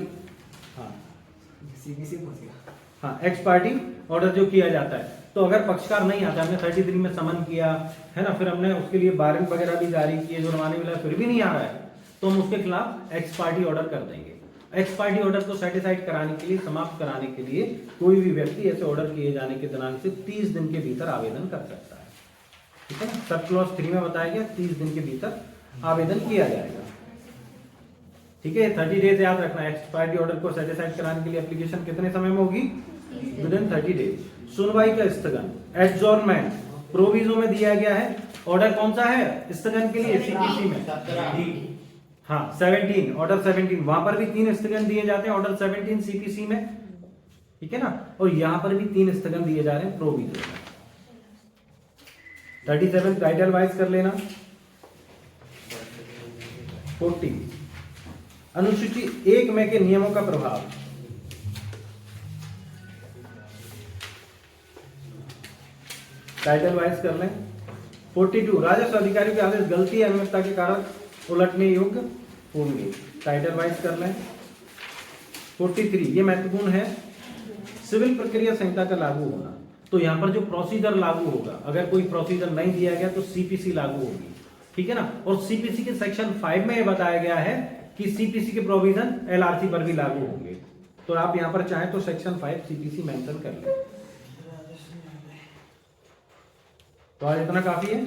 हाँ सीबीसी पहुंच गया। हाँ, एक्स पार्टी ऑर्डर जो किया जाता है, तो अगर पक्षकार नहीं आता, हमने 33 में समन किया है ना, फिर हमने उसके लिए वारंट वगैरह भी जारी किए, जुर्माने मिला, फिर भी नहीं आ रहा है, तो हम उसके खिलाफ एक्स पार्टी ऑर्डर कर देंगे। एक्स पार्टी ऑर्डर को सेटिस्फाइड कराने के लिए, समाप्त कराने के लिए कोई भी व्यक्ति ऐसे ऑर्डर किए जाने के दिनांक से 30 दिन के भीतर आवेदन कर सकता है, ठीक है ना। सब क्लॉज 3 में बताया गया 30 दिन के भीतर आवेदन किया जाएगा, ठीक है। 30 डेज याद रखना है। एक्स पार्टी ऑर्डर को सेटिस्फाइड कराने के लिए एप्लीकेशन कितने समय में होगी, विद इन 30 डेज। सुनवाई का स्थगन, एडजॉर्नमेंट प्रोविजो में दिया गया है। ऑर्डर कौन सा है स्थगन के लिए, सीपीसी में, हाँ 17, ऑर्डर 17, वहां पर भी 3 स्थगन दिए जाते हैं, ऑर्डर 17 सीपीसी में, ठीक है ना, और यहां पर भी 3 स्थगन दिए जा रहे हैं प्रोविजो में। 37 टाइटल वाइज कर लेना। 40, अनुसूची 1 में के नियमों का प्रभाव। टाइटल वाइज कर लें। 42, राजस्व अधिकारी के आदेश गलती या अनियमितता के कारण उलटने योग्य होंगे। टाइटल वाइज कर लें। 43, ये महत्वपूर्ण है, सिविल प्रक्रिया संहिता का लागू होना। तो यहां पर जो प्रोसीजर लागू होगा, अगर कोई प्रोसीजर नहीं दिया गया तो सीपीसी लागू होगी, ठीक है ना। और सीपीसी के सेक्शन 5 में यह बताया गया है कि सीपीसी के प्रोविजन एलआरसी पर भी लागू होंगे। तो आप यहां पर चाहें तो सेक्शन 5 सीपीसी मेंशन कर लें। तो आज इतना काफी है।